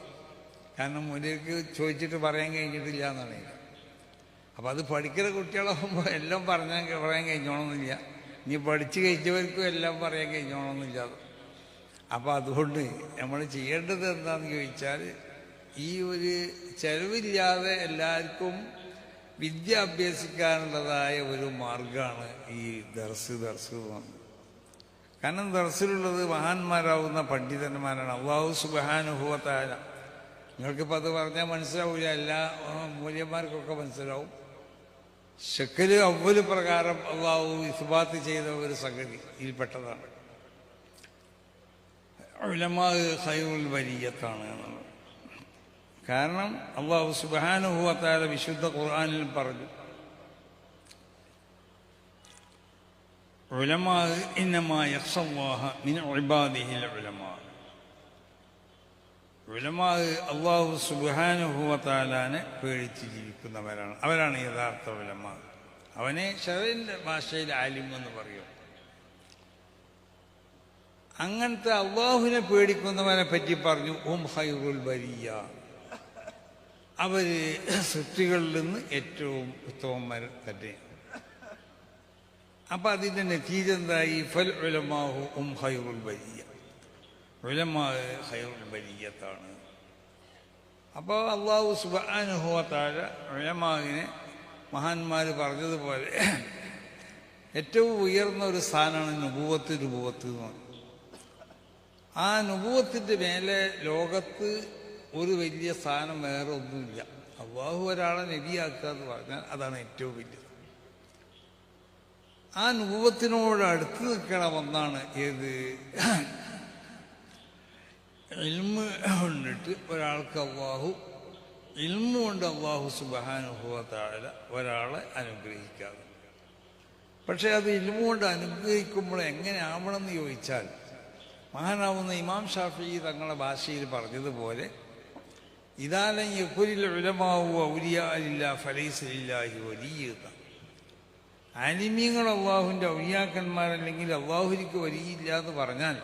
കാരണം മുന്നിലേക്ക് ചോദിച്ചിട്ട് പറയാൻ കഴിഞ്ഞിട്ടില്ല എന്നാണ്. അപ്പം അത് പഠിക്കുന്ന കുട്ടികളാകുമ്പോൾ എല്ലാം പറയാൻ കഴിഞ്ഞോണമെന്നില്ല. ഇനി പഠിച്ചു കഴിഞ്ഞവർക്കും എല്ലാം പറയാൻ കഴിഞ്ഞോണമെന്നില്ല. അപ്പം അതുകൊണ്ട് നമ്മൾ ചെയ്യേണ്ടത് എന്താണെന്ന് ചോദിച്ചാൽ ഈ ഒരു ചെലവില്ലാതെ എല്ലാവർക്കും വിദ്യ അഭ്യസിക്കാനുള്ളതായ ഒരു മാർഗമാണ് ഈ ദർസ് എന്ന് പറഞ്ഞത്. കാരണം ദർസിലുള്ളത് മഹാന്മാരാവുന്ന പണ്ഡിതന്മാരാണ്. അല്ലാഹു സുബ്ഹാനഹു വ തആല, നിങ്ങൾക്കിപ്പോൾ അത് പറഞ്ഞാൽ മനസ്സിലാവില്ല, എല്ലാ മൂല്യന്മാർക്കൊക്കെ മനസ്സിലാവും. ശക്കല് അവ്വല് പ്രകാരം അള്ളാഹു ഇസ്ബാത്ത് ചെയ്ത ഒരു സംഗതി ഇതിൽപ്പെട്ടതാണ്. ഉലമാ ഖൈറുൽ ബരിയ്യത്താണ് എന്നുള്ളത്. കാരണം അള്ളാഹു സുബ്ഹാനഹു വ തആല വിശുദ്ധ ഖുർആനിൽ പറഞ്ഞു, ഉലമാ ഇന്നമാ യഖ്ശല്ലാഹ മിൻ ഇബാദിഹിൽ ഉലമാ. ഉലമാ അള്ളാഹു സുബ്ഹാനഹു വ തആലാനെ പേടിച്ച് ജീവിക്കുന്നവരാണ്. അവരാണ് യഥാർത്ഥ ഉലമാ. അവനെ ശറഈന്റെ ഭാഷയിൽ ആലിം എന്ന് പറയും. അങ്ങനത്തെ അള്ളാഹുവിനെ പേടിക്കുന്നവനെ പറ്റി പറഞ്ഞു ഖൈറുൽ ബരിയ്യ, അവര് സൃഷ്ടികളിൽ നിന്ന് ഏറ്റവും ഉത്തമന്മാർ തന്നെ. അപ്പൊ അതിന്റെ നതീജ എന്തായി? ഫൽ ഉലമാഹു ഖൈറുൽ ബരിയ്യ, ഉലമാ ഖൈറുൽ ബരിയ്യത്താണ്. അപ്പോൾ അല്ലാഹു സുബ്ഹാനഹു വ തആല ഉലമാവിനെ മഹാന്മാർ പറഞ്ഞതുപോലെ ഏറ്റവും ഉയർന്ന ഒരു സ്ഥാനമാണ് നുബുവത്ത് എന്ന് പറഞ്ഞു. ആ നുബുവത്തിൻ്റെ മേലെ ലോകത്ത് ഒരു വലിയ സ്ഥാനം വേറെ ഒന്നുമില്ല. അല്ലാഹു ഒരാളെ നബിയാക്കുക എന്ന് പറഞ്ഞാൽ അതാണ് ഏറ്റവും വലിയത്. ആ നുബുവത്തിനോട് അടുത്ത് നിൽക്കണമെന്നാണ് ഏത് ഇൽമ് കൊണ്ടിട്ട് ഒരാൾക്ക് ഇൽമു കൊണ്ട് അല്ലാഹു സുബ്ഹാനഹു വ തആല ഒരാളെ അനുഗ്രഹിക്കാതെ. പക്ഷെ അത് ഇൽമു കൊണ്ട് അനുഗ്രഹിക്കുമ്പോൾ എങ്ങനെ ആവണമെന്ന് ചോദിച്ചാൽ മഹാനാവുന്ന ഇമാം ഷാഫിഈ തങ്ങളുടെ ഭാഷയിൽ പറഞ്ഞതുപോലെ ഇദാലൻ യകുലിൽ ഉലമാഉ ഔലിയാ ലില്ലാഹി ഫലൈസ ലില്ലാഹി വലിയ്യ. ആലിമീങ്ങൾ അള്ളാഹുവിൻ്റെ ഔലിയാക്കന്മാരല്ലെങ്കിൽ അള്ളാഹുവിക്ക് വലിയില്ല എന്ന് പറഞ്ഞാൽ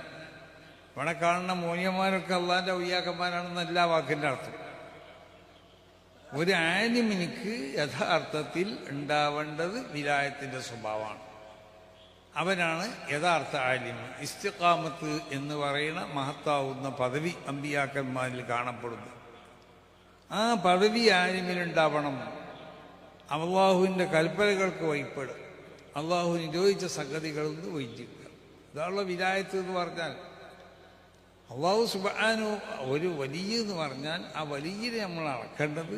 ഇവിടെ കാണുന്ന മൂല്യന്മാരൊക്കെ അള്ളാന്റെ ഔലിയാക്കന്മാരാണെന്ന് എല്ലാ വാക്കിന്റെ അർത്ഥം. ഒരു ആലിമിനിക്ക് യഥാർത്ഥത്തിൽ ഉണ്ടാവേണ്ടത് വിലായത്തിന്റെ സ്വഭാവമാണ്. അവനാണ് യഥാർത്ഥ ആലിം. ഇസ്തിഖാമത്ത് എന്ന് പറയുന്ന മഹത്താവുന്ന പദവി അമ്പിയാക്കന്മാരിൽ കാണപ്പെടുന്നു. ആ പദവി ആലിമിലുണ്ടാവണം. അള്ളാഹുവിൻ്റെ കൽപ്പനകൾക്ക് വഴിപ്പെടുക, അള്ളാഹു നിരോധിച്ച സംഗതികളിൽ നിന്ന് വൈചിക്കുക. ഇതാണുള്ള വിലായത്ത് എന്ന് പറഞ്ഞാൽ. അള്ളാഹു സുബ്ഹാനഹു ഒരു വലിയ എന്ന് പറഞ്ഞാൽ ആ വലിയനെ നമ്മൾ അളക്കേണ്ടത്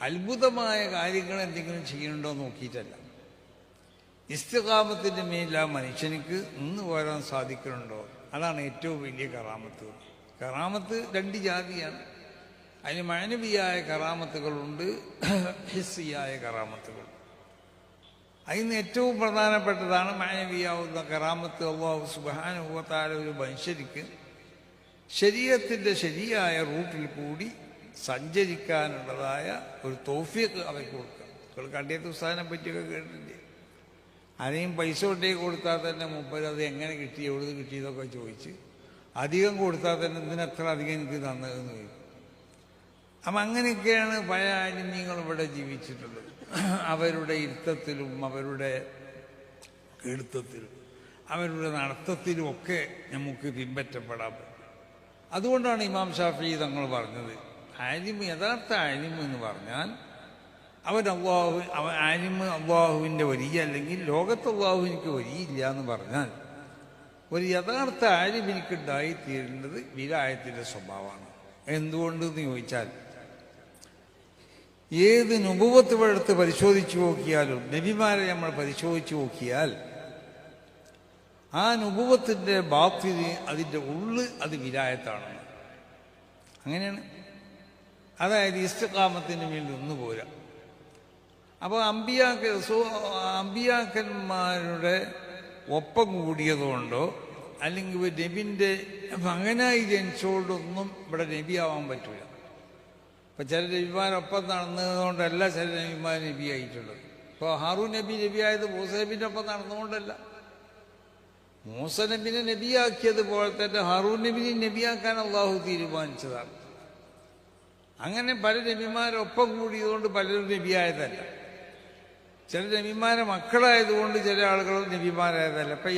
അത്ഭുതമായ കാര്യങ്ങൾ എന്തെങ്കിലും ചെയ്യണുണ്ടോ നോക്കിയിട്ടല്ല. ഇസ്തിഖാമത്തിൻ്റെ മേലിൽ ആ മനുഷ്യനിക്ക് നിന്ന് പോരാൻ സാധിക്കുന്നുണ്ടോ, അതാണ് ഏറ്റവും വലിയ കറാമത്ത്. കറാമത്ത് രണ്ട് ജാതിയാണ്. അതിന് മാനവിയായ കറാമത്തുകളുണ്ട്, ഹിസ്സിയായ കറാമത്തുകൾ. അതിന് ഏറ്റവും പ്രധാനപ്പെട്ടതാണ് മാനവിയാവുന്ന കറാമത്ത്. അല്ലാഹു സുബ്ഹാനഹു വ തആല ഒരു മനുഷ്യർക്ക് ശരീഅത്തിന്റെ ശരിയായ റൂട്ടിൽ കൂടി സഞ്ചരിക്കാനുള്ളതായ ഒരു തൗഫീഖ് അവർക്ക് കൊടുക്കുക. നിങ്ങൾ കണ്ടിയത്ത് ഉസ്താദിനെ പറ്റിയൊക്കെ കേട്ടില്ലേ? ആരെയും പൈസ കൊണ്ടേക്ക് കൊടുത്താൽ തന്നെ മുമ്പ് അത് എങ്ങനെ കിട്ടി, എവിടെ കിട്ടിയതൊക്കെ ചോദിച്ച് അധികം കൊടുത്താൽ തന്നെ ഇതിനെത്ര അധികം എനിക്ക് തന്നതെന്ന് ചോദിക്കും. അപ്പം അങ്ങനെയൊക്കെയാണ് പല ആലിമ്യങ്ങൾ ഇവിടെ ജീവിച്ചിട്ടുള്ളത്. അവരുടെ ഇരുത്തത്തിലും അവരുടെ എടുത്തത്തിലും അവരുടെ നടത്തത്തിലും ഒക്കെ നമുക്ക് പിൻപറ്റപ്പെടാൻ പറ്റും. അതുകൊണ്ടാണ് ഇമാം ഷാഫി തങ്ങൾ പറഞ്ഞത്, ആലിമ് യഥാർത്ഥ ആലിമ് എന്ന് പറഞ്ഞാൽ അവൻ ആലിമ് അള്ളാഹുവിൻ്റെ വലിയ, അല്ലെങ്കിൽ ലോകത്ത് അള്ളാഹുവിനിക്ക് വലിയില്ല എന്ന് പറഞ്ഞാൽ ഒരു യഥാർത്ഥ ആലിമിനിക്ക് ഉണ്ടായിത്തീരേണ്ടത് വിലായത്തിൻ്റെ സ്വഭാവമാണ്. എന്തുകൊണ്ടെന്ന് ചോദിച്ചാൽ ഏത് നുബുവത്ത് എടുത്ത് പരിശോധിച്ചു നോക്കിയാലും, നബിമാരെ നമ്മൾ പരിശോധിച്ചു നോക്കിയാൽ ആ നുബുവത്തിൻ്റെ ബാത്തിന്, അതിൻ്റെ ഉള്ള് അത് വിലായത്താണ്. അങ്ങനെയാണ്. അതായത് ഇസ്തിഖാമത്തിന് മേൽ നിന്ന് പോരാ. അപ്പോൾ അമ്പിയാക്കന്മാരുടെ ഒപ്പം കൂടിയതുകൊണ്ടോ അല്ലെങ്കിൽ നബിൻ്റെ മകനായി ജനിച്ചുകൊണ്ടൊന്നും ഇവിടെ നബിയാവാൻ പറ്റില്ല. ഇപ്പം ചില നബിമാരൊപ്പം നടന്നതുകൊണ്ടല്ല ചില നബിമാർ നബിയായിട്ടുള്ളത്. ഇപ്പോൾ ഹാറൂൻ നബി നബിയായത് മൂസ നബിൻ്റെ ഒപ്പം നടന്നുകൊണ്ടല്ല. മൂസ നബിനെ നബിയാക്കിയതുപോലെ തന്നെ ഹാറൂൻ നബിനെ നബിയാക്കാൻ അള്ളാഹു തീരുമാനിച്ചതാണ്. അങ്ങനെ പല നബിമാരൊപ്പം കൂടിയതുകൊണ്ട് പലരും നബിയായതല്ല. ചില നബിമാരെ മക്കളായതുകൊണ്ട് ചില ആളുകൾ നബിമാരായതല്ല. ഇപ്പം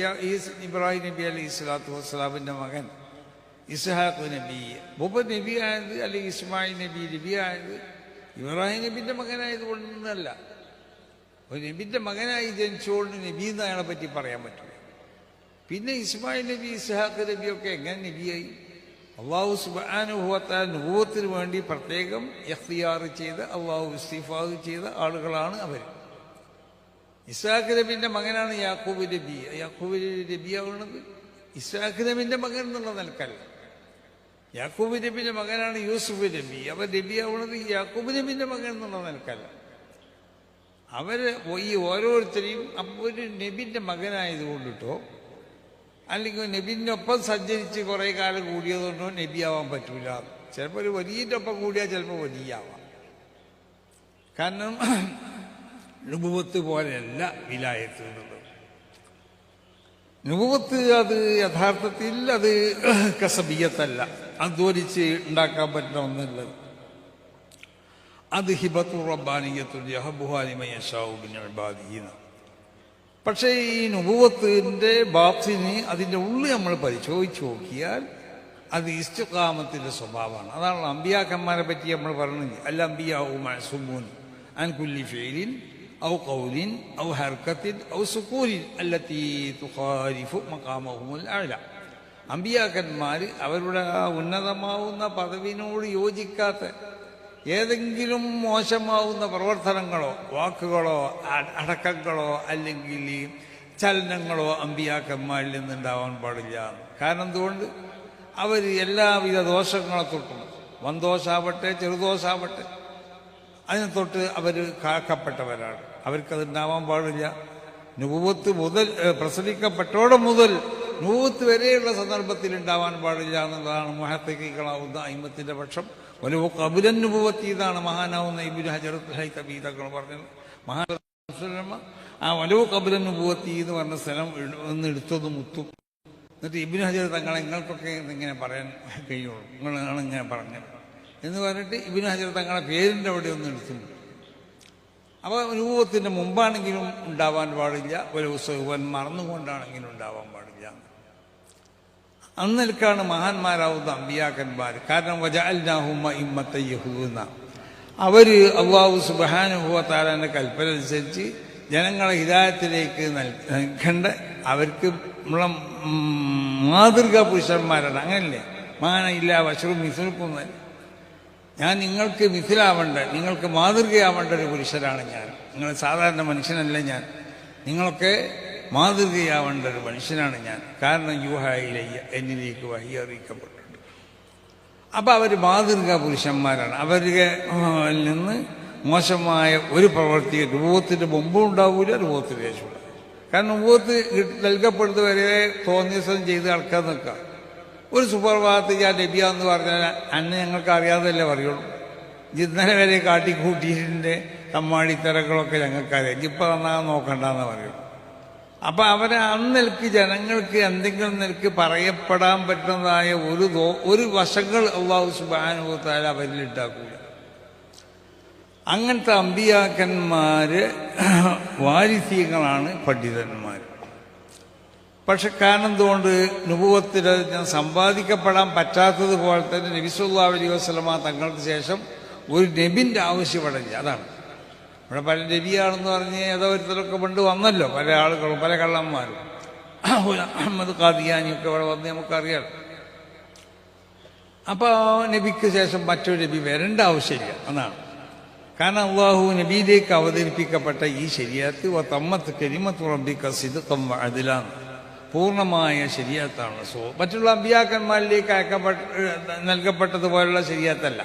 ഇബ്രാഹിം നബി അലൈഹി സ്വലാത്തു വസ്സലാമിൻ്റെ മകൻ ഇസ്ഹാഖ് നബി മുമ്പ് നബിയായത്, അല്ലെങ്കിൽ ഇസ്മായിൽ നബി നബിയായത് ഇബ്രാഹിം നബിൻ്റെ മകനായതുകൊണ്ടല്ല. ഒരു നബിൻ്റെ മകനായി ജനിച്ചുകൊണ്ട് നബി എന്ന് അയാളെ പറ്റി പറയാൻ പറ്റില്ല. പിന്നെ ഇസ്മായിൽ നബി ഇസ്ഹാഖ് നബിയൊക്കെ എങ്ങനെ നബിയായി? അള്ളാഹു സുബ്ഹാനഹു വ തആല നുബുവത്തിന് വേണ്ടി പ്രത്യേകം ഇഖ്തിയാർ ചെയ്ത് അള്ളാഹു ഇസ്തിഫാഹ് ചെയ്ത ആളുകളാണ് അവർ. ഇസ്ഹാഖ് നബിൻ്റെ മകനാണ് യാക്കൂബ് നബി. യാക്കൂബ് നബിയാവുന്നത് ഇസ്ഹാഖ് നബിൻ്റെ മകൻ എന്നുള്ള നിലക്കല്ല. യാക്കൂബ് നബിൻ്റെ മകനാണ് യൂസുഫ് നബി. അവർ നബിയാവുന്നത് യാക്കൂബ് നബിൻ്റെ മകൻ എന്നുള്ള നിലക്കല്ല. അവർ ഈ ഓരോരുത്തരെയും ഒരു നബിൻ്റെ മകനായതുകൊണ്ടിട്ടോ അല്ലെങ്കിൽ നബിൻ്റെ ഒപ്പം സഞ്ചരിച്ച് കുറേ കാലം കൂടിയതുകൊണ്ടോ നബിയാവാൻ പറ്റൂല. ചിലപ്പോൾ ഒരു വലിയൻ്റെ ഒപ്പം കൂടിയാൽ ചിലപ്പോൾ വലിയാവാം. കാരണം നുബുവത്ത് പോലെയല്ല വിലായത്ത് എന്നുള്ളത്. നുബുവത്ത് അത് യഥാർത്ഥത്തിൽ അത് കസബിയത്തല്ല, അധ്വാനിച്ച് ഉണ്ടാക്കാൻ പറ്റുന്ന ഒന്നുള്ളത്. അത് ഹിബത്തു റബ്ബാനിയത്തുൽ യഹബുഹാ ലിമൻ യശാഉ മിൻ ഇബാദിഹി. പക്ഷേ ഈ നുബുവത്തിൻ്റെ ബാത്തിന്, അതിൻ്റെ ഉള്ളിൽ നമ്മൾ പരിശോധിച്ച് നോക്കിയാൽ അത് ഇസ്തിഖാമത്തിൻ്റെ സ്വഭാവമാണ്. അതാണ് അമ്പിയാക്കന്മാരെ പറ്റി നമ്മൾ പറഞ്ഞത്. അൽ അംബിയാഉ മഅ്സൂമൂൻ അൻ കുല്ലി ഫിഅലിൻ ഔ ഖൗലിൻ ഔ ഹർക്കത്തിൻ ഔ സുകൂനിൻ അല്ലത്തി തുഖാരിഫു മഖാമഹുൽ അഅല. അമ്പിയാക്കന്മാർ അവരുടെ ആ ഉന്നതമാവുന്ന പദവിനോട് യോജിക്കാത്ത ഏതെങ്കിലും മോശമാവുന്ന പ്രവർത്തനങ്ങളോ വാക്കുകളോ അടക്കങ്ങളോ അല്ലെങ്കിൽ ചലനങ്ങളോ അമ്പിയാക്കന്മാരിൽ നിന്നുണ്ടാവാൻ പാടില്ല. കാരണം എന്തുകൊണ്ട്? അവർ എല്ലാവിധ ദോഷങ്ങളെ തൊട്ടും, വൻദോഷാവട്ടെ ചെറുദോഷാവട്ടെ, അതിനെ തൊട്ട് അവർ കാക്കപ്പെട്ടവരാണ്. അവർക്കതുണ്ടാവാൻ പാടില്ല. നുബുവത്ത് മുതൽ പ്രസവിക്കപ്പെട്ടോടെ മുതൽ നുബുവത്ത് വരെയുള്ള സന്ദർഭത്തിൽ ഉണ്ടാവാൻ പാടില്ല എന്നുള്ളതാണ് മുഹഖിഖീകളാവുന്ന അയിമത്തിൻ്റെ പക്ഷം. വലോ ഖബുലൻ നുബുവത്തി, ഇതാണ് മഹാനാവുന്ന ഇബ്നു ഹജറുൽ ഹൈതമി തങ്ങൾ പറഞ്ഞത്. മഹാ ആ വലോ ഖബുലൻ നുബുവത്തി എന്ന് പറഞ്ഞ സ്ഥലം ഒന്ന് എടുത്തത് മുത്തും. എന്നിട്ട് ഇബ്നു ഹജർ തങ്ങളെ നിങ്ങൾക്കൊക്കെ ഇങ്ങനെ പറയാൻ കഴിയുള്ളൂ, നിങ്ങളാണ് ഇങ്ങനെ പറഞ്ഞത് എന്ന് പറഞ്ഞിട്ട് ഇബ്നു ഹജർ തങ്ങളെ പേരിൻ്റെ അവിടെ ഒന്ന് എടുത്തിട്ടുണ്ട്. അപ്പോൾ രൂപത്തിൻ്റെ മുമ്പാണെങ്കിലും ഉണ്ടാവാൻ പാടില്ല, ഒരു സുഹവൻ മറന്നുകൊണ്ടാണെങ്കിലും ഉണ്ടാവാൻ പാടില്ല. അന്നൽക്കാണ് മഹാന്മാരാവുന്ന അമ്പിയാക്കന്മാർ. കാരണം വജഅൽനാഹും അഇമ്മത്തൻ യഹ്ദൂന, അവർ അല്ലാഹു സുബ്ഹാനഹു വ തആലയുടെ കൽപ്പന അനുസരിച്ച് ജനങ്ങളെ ഹിദായത്തിലേക്ക് നൽകേണ്ട അവർക്ക് ഉള്ള മാതൃകാ പുരുഷന്മാരാണ്. അങ്ങനല്ലേ? മാനയില്ല വശറും മിഥുൽക്കും, ഞാൻ നിങ്ങൾക്ക് മിഥിലാവേണ്ട, നിങ്ങൾക്ക് മാതൃകയാവേണ്ട ഒരു പുരുഷനാണ് ഞാൻ. നിങ്ങൾ സാധാരണ മനുഷ്യനല്ല ഞാൻ, നിങ്ങളൊക്കെ മാതൃകയാവേണ്ട ഒരു മനുഷ്യനാണ് ഞാൻ. കാരണം യൂഹായിലയ്യ, എന്നിലേക്ക് വഹി അറിയിക്കപ്പെട്ടിട്ടുണ്ട്. അപ്പം അവർ മാതൃകാ പുരുഷന്മാരാണ്. അവരുടെ നിന്ന് മോശമായ ഒരു പ്രവൃത്തി രൂപത്തിന് മുമ്പും ഉണ്ടാവില്ല, രൂപത്തിന് ശേഷം. കാരണം രൂപത്ത് നൽകപ്പെടുന്നത് വരെ തോന്നിയസം ചെയ്ത് നടക്കാൻ നിൽക്കാം. ഒരു സുപ്രഭാതത്തിൽ ഞാൻ നബിയാന്ന് പറഞ്ഞാൽ അന്ന് ഞങ്ങൾക്ക് അറിയാതല്ലേ പറയുള്ളൂ. ഇന്നലെ വരെ കാട്ടിക്കൂട്ടിയതിൻ്റെ തമ്മാടിത്തരങ്ങളൊക്കെ ഞങ്ങൾക്കറിയാം, ഇപ്പം നന്നാകാൻ നോക്കണ്ടെന്ന് പറയുള്ളൂ. അപ്പം അവരെ അന്നൽക്ക് ജനങ്ങൾക്ക് എന്തെങ്കിലും നിലക്ക് പറയപ്പെടാൻ പറ്റുന്നതായ ഒരു വശങ്ങൾ അല്ലാഹു സുബ്ഹാനഹു വ തആല അവരിൽ ഉണ്ടാക്കൂല. അങ്ങനത്തെ അമ്പിയാക്കന്മാര് വാരിസ്യങ്ങളാണ് പണ്ഡിതന്മാർ. പക്ഷെ കാരണം എന്തുകൊണ്ട് നുബുവത്തിൽ സമ്പാദിക്കപ്പെടാൻ പറ്റാത്തതുപോലെ തന്നെ നബി സല്ലല്ലാഹു അലൈഹി വസല്ലമ തങ്ങൾക്ക് ശേഷം ഒരു നബിൻ്റെ ആവശ്യപ്പെടില്ല. അതാണ് ഇവിടെ പല നബിയാണെന്ന് പറഞ്ഞ് ഏതോ ഒരുത്തരൊക്കെ പണ്ട് വന്നല്ലോ, പല ആളുകളും പല കള്ളന്മാരും. അഹമ്മദ് ഖാദിയാനിയൊക്കെ ഇവിടെ വന്ന് നമുക്കറിയാം. അപ്പോൾ നബിക്ക് ശേഷം മറ്റൊരു നബി വരേണ്ട ആവശ്യമില്ല എന്നാണ്. കാരണം അല്ലാഹു നബിയിലേക്ക് അവതരിപ്പിക്കപ്പെട്ട ഈ ശരീഅത്ത് വതമ്മത്ത് കലിമത്തു റബ്ബിക സിദ്ഖൻ വഅദ്ലാൻ, പൂർണ്ണമായ ശരീഅത്താണ്. മറ്റുള്ള അമ്പിയാക്കന്മാരിലേക്ക് നൽകപ്പെട്ടതുപോലുള്ള ശരീഅത്തല്ല.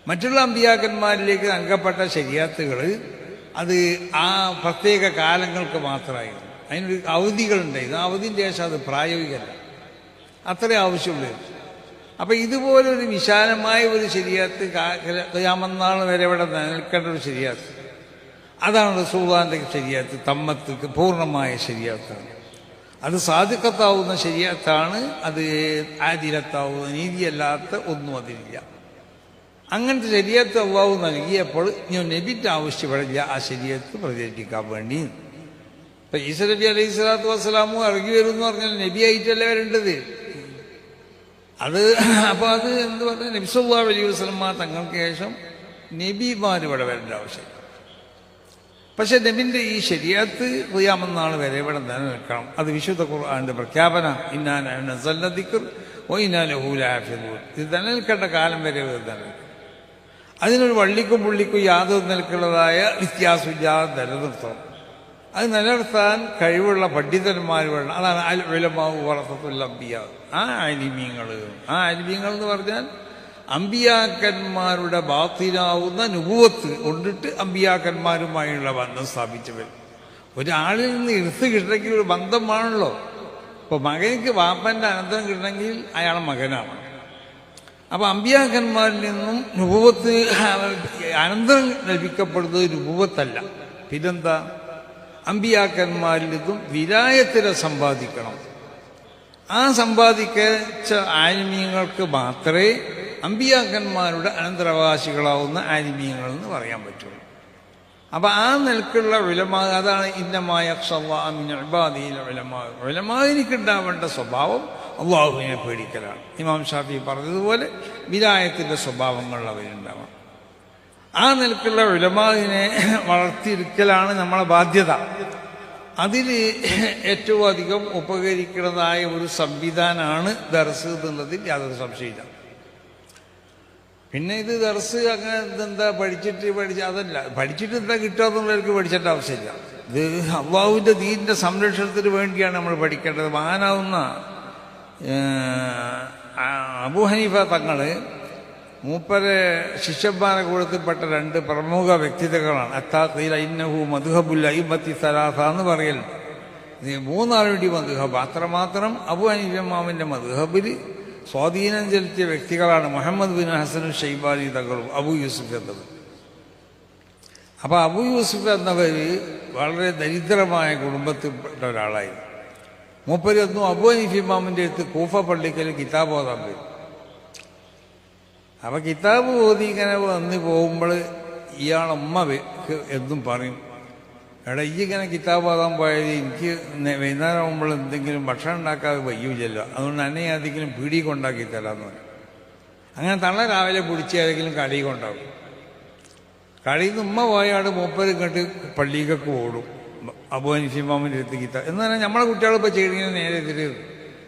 മറ്റുള്ള അമ്പിയാക്കന്മാരിലേക്ക് നൽകപ്പെട്ട ശരീഅത്തുകൾ അത് ആ പ്രത്യേക കാലങ്ങൾക്ക് മാത്രമായിരുന്നു. അതിനൊരു അവധികളുണ്ടായിരുന്നു. ആ അവധിൻ്റെ ശേഷം അത് പ്രായോഗികമല്ല, അത്രേ ആവശ്യമുള്ളൂ. അപ്പം ഇതുപോലൊരു വിശാലമായ ഒരു ശരീഅത്ത് ഖിയാമത്ത് വരെ ഇവിടെ നിൽക്കേണ്ട ഒരു ശരീഅത്ത്, അതാണ് റസൂലുള്ളാഹിന്റെ ശരീഅത്ത്. തമ്മത്ത് പൂർണ്ണമായ ശരീഅത്താണ്. അത് സാദിഖത്താവുന്ന ശരീഅത്താണ്. അത് ആദിലത്താവുന്ന നീതിയല്ലാത്ത ഒന്നും അതിലില്ല. അങ്ങനത്തെ ശരീഅത്ത് അല്ലാഹു നൽകിയപ്പോൾ നബിൻ്റെ ആവശ്യപ്പെടില്ല ആ ശരീഅത്ത് പ്രചരിപ്പിക്കാൻ വേണ്ടി. ഇപ്പം ഈസ നബി അലൈഹി സ്വലാത്തു വസ്സലാമും ഇറങ്ങി വരും എന്ന് പറഞ്ഞാൽ നബി ആയിട്ടല്ലേ വരേണ്ടത്. അത് അപ്പോൾ അത് എന്ത് പറഞ്ഞാൽ നബി സല്ലല്ലാഹു അലൈഹി വസല്ലമ തങ്ങൾക്ക് ശേഷം നബിമാർ ഇവിടെ വരേണ്ട ആവശ്യമില്ല. പക്ഷെ നബിൻ്റെ ഈ ശരീഅത്ത് ഖിയാമത്ത് നാൾ വരെ ഇവിടെ നിലനിൽക്കണം. അത് വിശുദ്ധ ഖുർആന്റെ പ്രഖ്യാപന, ഇന്നാ നഹ്നു നസ്സൽനാ ദിക്ർ വഇന്നാ ലഹു ലഹാഫിളൂൻ. ഇത് നിലനിൽക്കേണ്ട കാലം വരെ നിലനിൽക്കും. അതിനൊരു വള്ളിക്കും പുള്ളിക്കും യാതൊരു നിലക്കുള്ളതായ വ്യത്യാസമില്ലാതെ നിലനിർത്തണം. അത് നിലനിർത്താൻ കഴിവുള്ള പണ്ഡിതന്മാർ വേണം. അതാണ് അൽ ഉലമാഉ വറസത്തുൽ അംബിയാ. ആ ആലിമീങ്ങൾ എന്ന് പറഞ്ഞാൽ അമ്പിയാക്കന്മാരുടെ ബാത്തിനാവുന്ന നുബുവത്ത് കൊണ്ടിട്ട് അമ്പിയാക്കന്മാരുമായുള്ള ബന്ധം സ്ഥാപിച്ചവർ. ഒരാളിൽ നിന്ന് ഇർത്ത് കിട്ടണമെങ്കിൽ ഒരു ബന്ധമാണല്ലോ. ഇപ്പോൾ മകനിക്ക് വാപ്പൻ്റെ അനന്തരം കിട്ടണമെങ്കിൽ അയാളെ മകനാണ്. അപ്പോൾ അമ്പിയാക്കന്മാരിൽ നിന്നും നുബുവത്ത് അനന്തരം ലഭിക്കപ്പെടുന്നത് നുബുവത്തല്ല. പിന്നെന്താ? അമ്പിയാക്കന്മാരിൽ നിന്നും വിലായത്തിനെ സമ്പാദിക്കണം. ആ സമ്പാദിച്ച ആലിമീങ്ങൾക്ക് മാത്രമേ അമ്പിയാക്കന്മാരുടെ അനന്തരാവകാശികളാവുന്ന ആലിമീങ്ങൾ എന്ന് പറയാൻ പറ്റുള്ളൂ. അപ്പം ആ നിലക്കുള്ള ഉലമാ, അതാണ് ഇന്നമായ ഉലമാനിക്കുണ്ടാവേണ്ട സ്വഭാവം അള്ളാഹുവിനെ പേടിക്കലാണ്. ഇമാം ഷാഫി പറഞ്ഞതുപോലെ വിലായത്തിൻ്റെ സ്വഭാവങ്ങൾ അവരുണ്ടാവാം. ആ നിലക്കുള്ള ഉലമാവിനെ വളർത്തിയെടുക്കലാണ് നമ്മളെ ബാധ്യത. അതിൽ ഏറ്റവും അധികം ഉപകരിക്കുന്നതായ ഒരു സംവിധാനമാണ് ദർസ് എന്നുള്ളതിൽ യാതൊരു സംശയമില്ല. പിന്നെ ഇത് ദർസ് അങ്ങനെ ഇതെന്താ പഠിച്ചിട്ട് അതല്ല, പഠിച്ചിട്ട് എന്താ കിട്ടുക എന്നുള്ളവർക്ക് പഠിക്കേണ്ട ആവശ്യമില്ല. ഇത് അള്ളാഹുവിൻ്റെ ദീനിൻ്റെ സംരക്ഷണത്തിന് വേണ്ടിയാണ് നമ്മൾ പഠിക്കേണ്ടത്. മഹാനാവുന്ന അബൂ ഹനീഫ തങ്ങൾ മൂപ്പരെ ശിഷ്യന്മാരെ കൂട്ടത്തിൽപ്പെട്ട രണ്ട് പ്രമുഖ വ്യക്തിത്വങ്ങളാണ്. അത്താഖീല ഇന്നഹു മദ്ഹബുൽ അഇമ്മത്തി സലാസ എന്ന് പറയൽ. ഇത് മൂന്നാളുടെ മദ്ഹബ്. അത്രമാത്രം അബൂ ഹനീഫ ഇമാമിൻ്റെ മദ്ഹബിൽ സ്വാധീനം ചെലുത്തിയ വ്യക്തികളാണ് മുഹമ്മദ് ബിൻ ഹസൻ ഷൈബാനി തങ്ങളും അബൂ യൂസുഫ് എന്നവർ. അപ്പോൾ അബൂ യൂസുഫ് എന്നവർ വളരെ ദരിദ്രമായ കുടുംബത്തിൽപ്പെട്ട ഒരാളായിരുന്നു. മൂപ്പര് ഒന്നും അബൂ ഹനീഫ ഇമാമിൻ്റെ അടുത്ത് കൂഫ പള്ളിക്കൽ കിതാബ് ഓതാൻ വരും. അപ്പം കിതാബ് ഓതി ഇങ്ങനെ വന്ന് പോകുമ്പോൾ ഇയാളമ്മ എന്നും പറയും, എടാ ഈ ഇങ്ങനെ കിതാബ് ഓതാൻ പോയാൽ എനിക്ക് വൈകുന്നേരം ആകുമ്പോൾ എന്തെങ്കിലും ഭക്ഷണം ഉണ്ടാക്കാതെ വയ്യൂല്ലോ, അതുകൊണ്ട് എന്നെ ഏതെങ്കിലും പീടി കൊണ്ടാക്കി തരാമെന്ന് പറയും. അങ്ങനെ തള്ള രാവിലെ പിടിച്ച് ഏതെങ്കിലും കടി കൊണ്ടാകും. കടിയിൽ നിന്ന് ഉമ്മ പോയാൽ മൂപ്പര് ഇങ്ങോട്ട് പള്ളിക്കൊക്കെ ഓടും അബൂ ഹനീഫ ഇമാമിൻ്റെ അടുത്ത് കിതാബ്. എന്ന് പറഞ്ഞാൽ നമ്മളെ കുട്ടികളിപ്പോൾ ചെയ്യുന്നതിന് നേരെ എതിരെ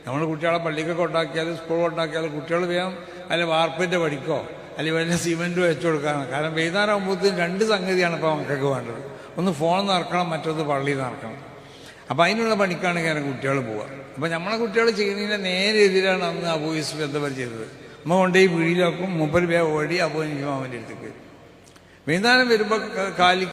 നമ്മൾ കുട്ടികളെ പള്ളിക്കൊക്കെ ഉണ്ടാക്കിയാലും സ്കൂൾ ഉണ്ടാക്കിയാലും കുട്ടികൾ വേഗം അല്ലെ വാർപ്പിൻ്റെ പഠിക്കോ അല്ലെങ്കിൽ വല്ല സിമെൻറ്റ് വെച്ചു കൊടുക്കാനാണ്. കാരണം വൈകുന്നേരം ആകുമ്പോഴത്തേക്കും രണ്ട് സംഗതിയാണ് ഇപ്പോൾ മക്കൾക്ക് വേണ്ടത്, ഒന്ന് ഫോൺ നിറക്കണം, മറ്റൊന്ന് പള്ളിയിൽ നിറക്കണം. അപ്പം അതിനുള്ള പണിക്കാണ് കാരണം കുട്ടികൾ പോവുക. അപ്പം നമ്മളെ കുട്ടികൾ ചെയ്യുന്നതിൻ്റെ നേരെ എതിരാണ് അന്ന് അബൂ യൂസുഫ് എന്താ ചെയ്തത്. അമ്മ കൊണ്ടുപോയി വീടിലാക്കും, മൂപ്പര് വേഗം ഓടി അബൂ ഹനീഫ ഇമാമിൻ്റെ അടുത്തേക്ക്. വൈകുന്നേരം വരുമ്പോൾ കാലി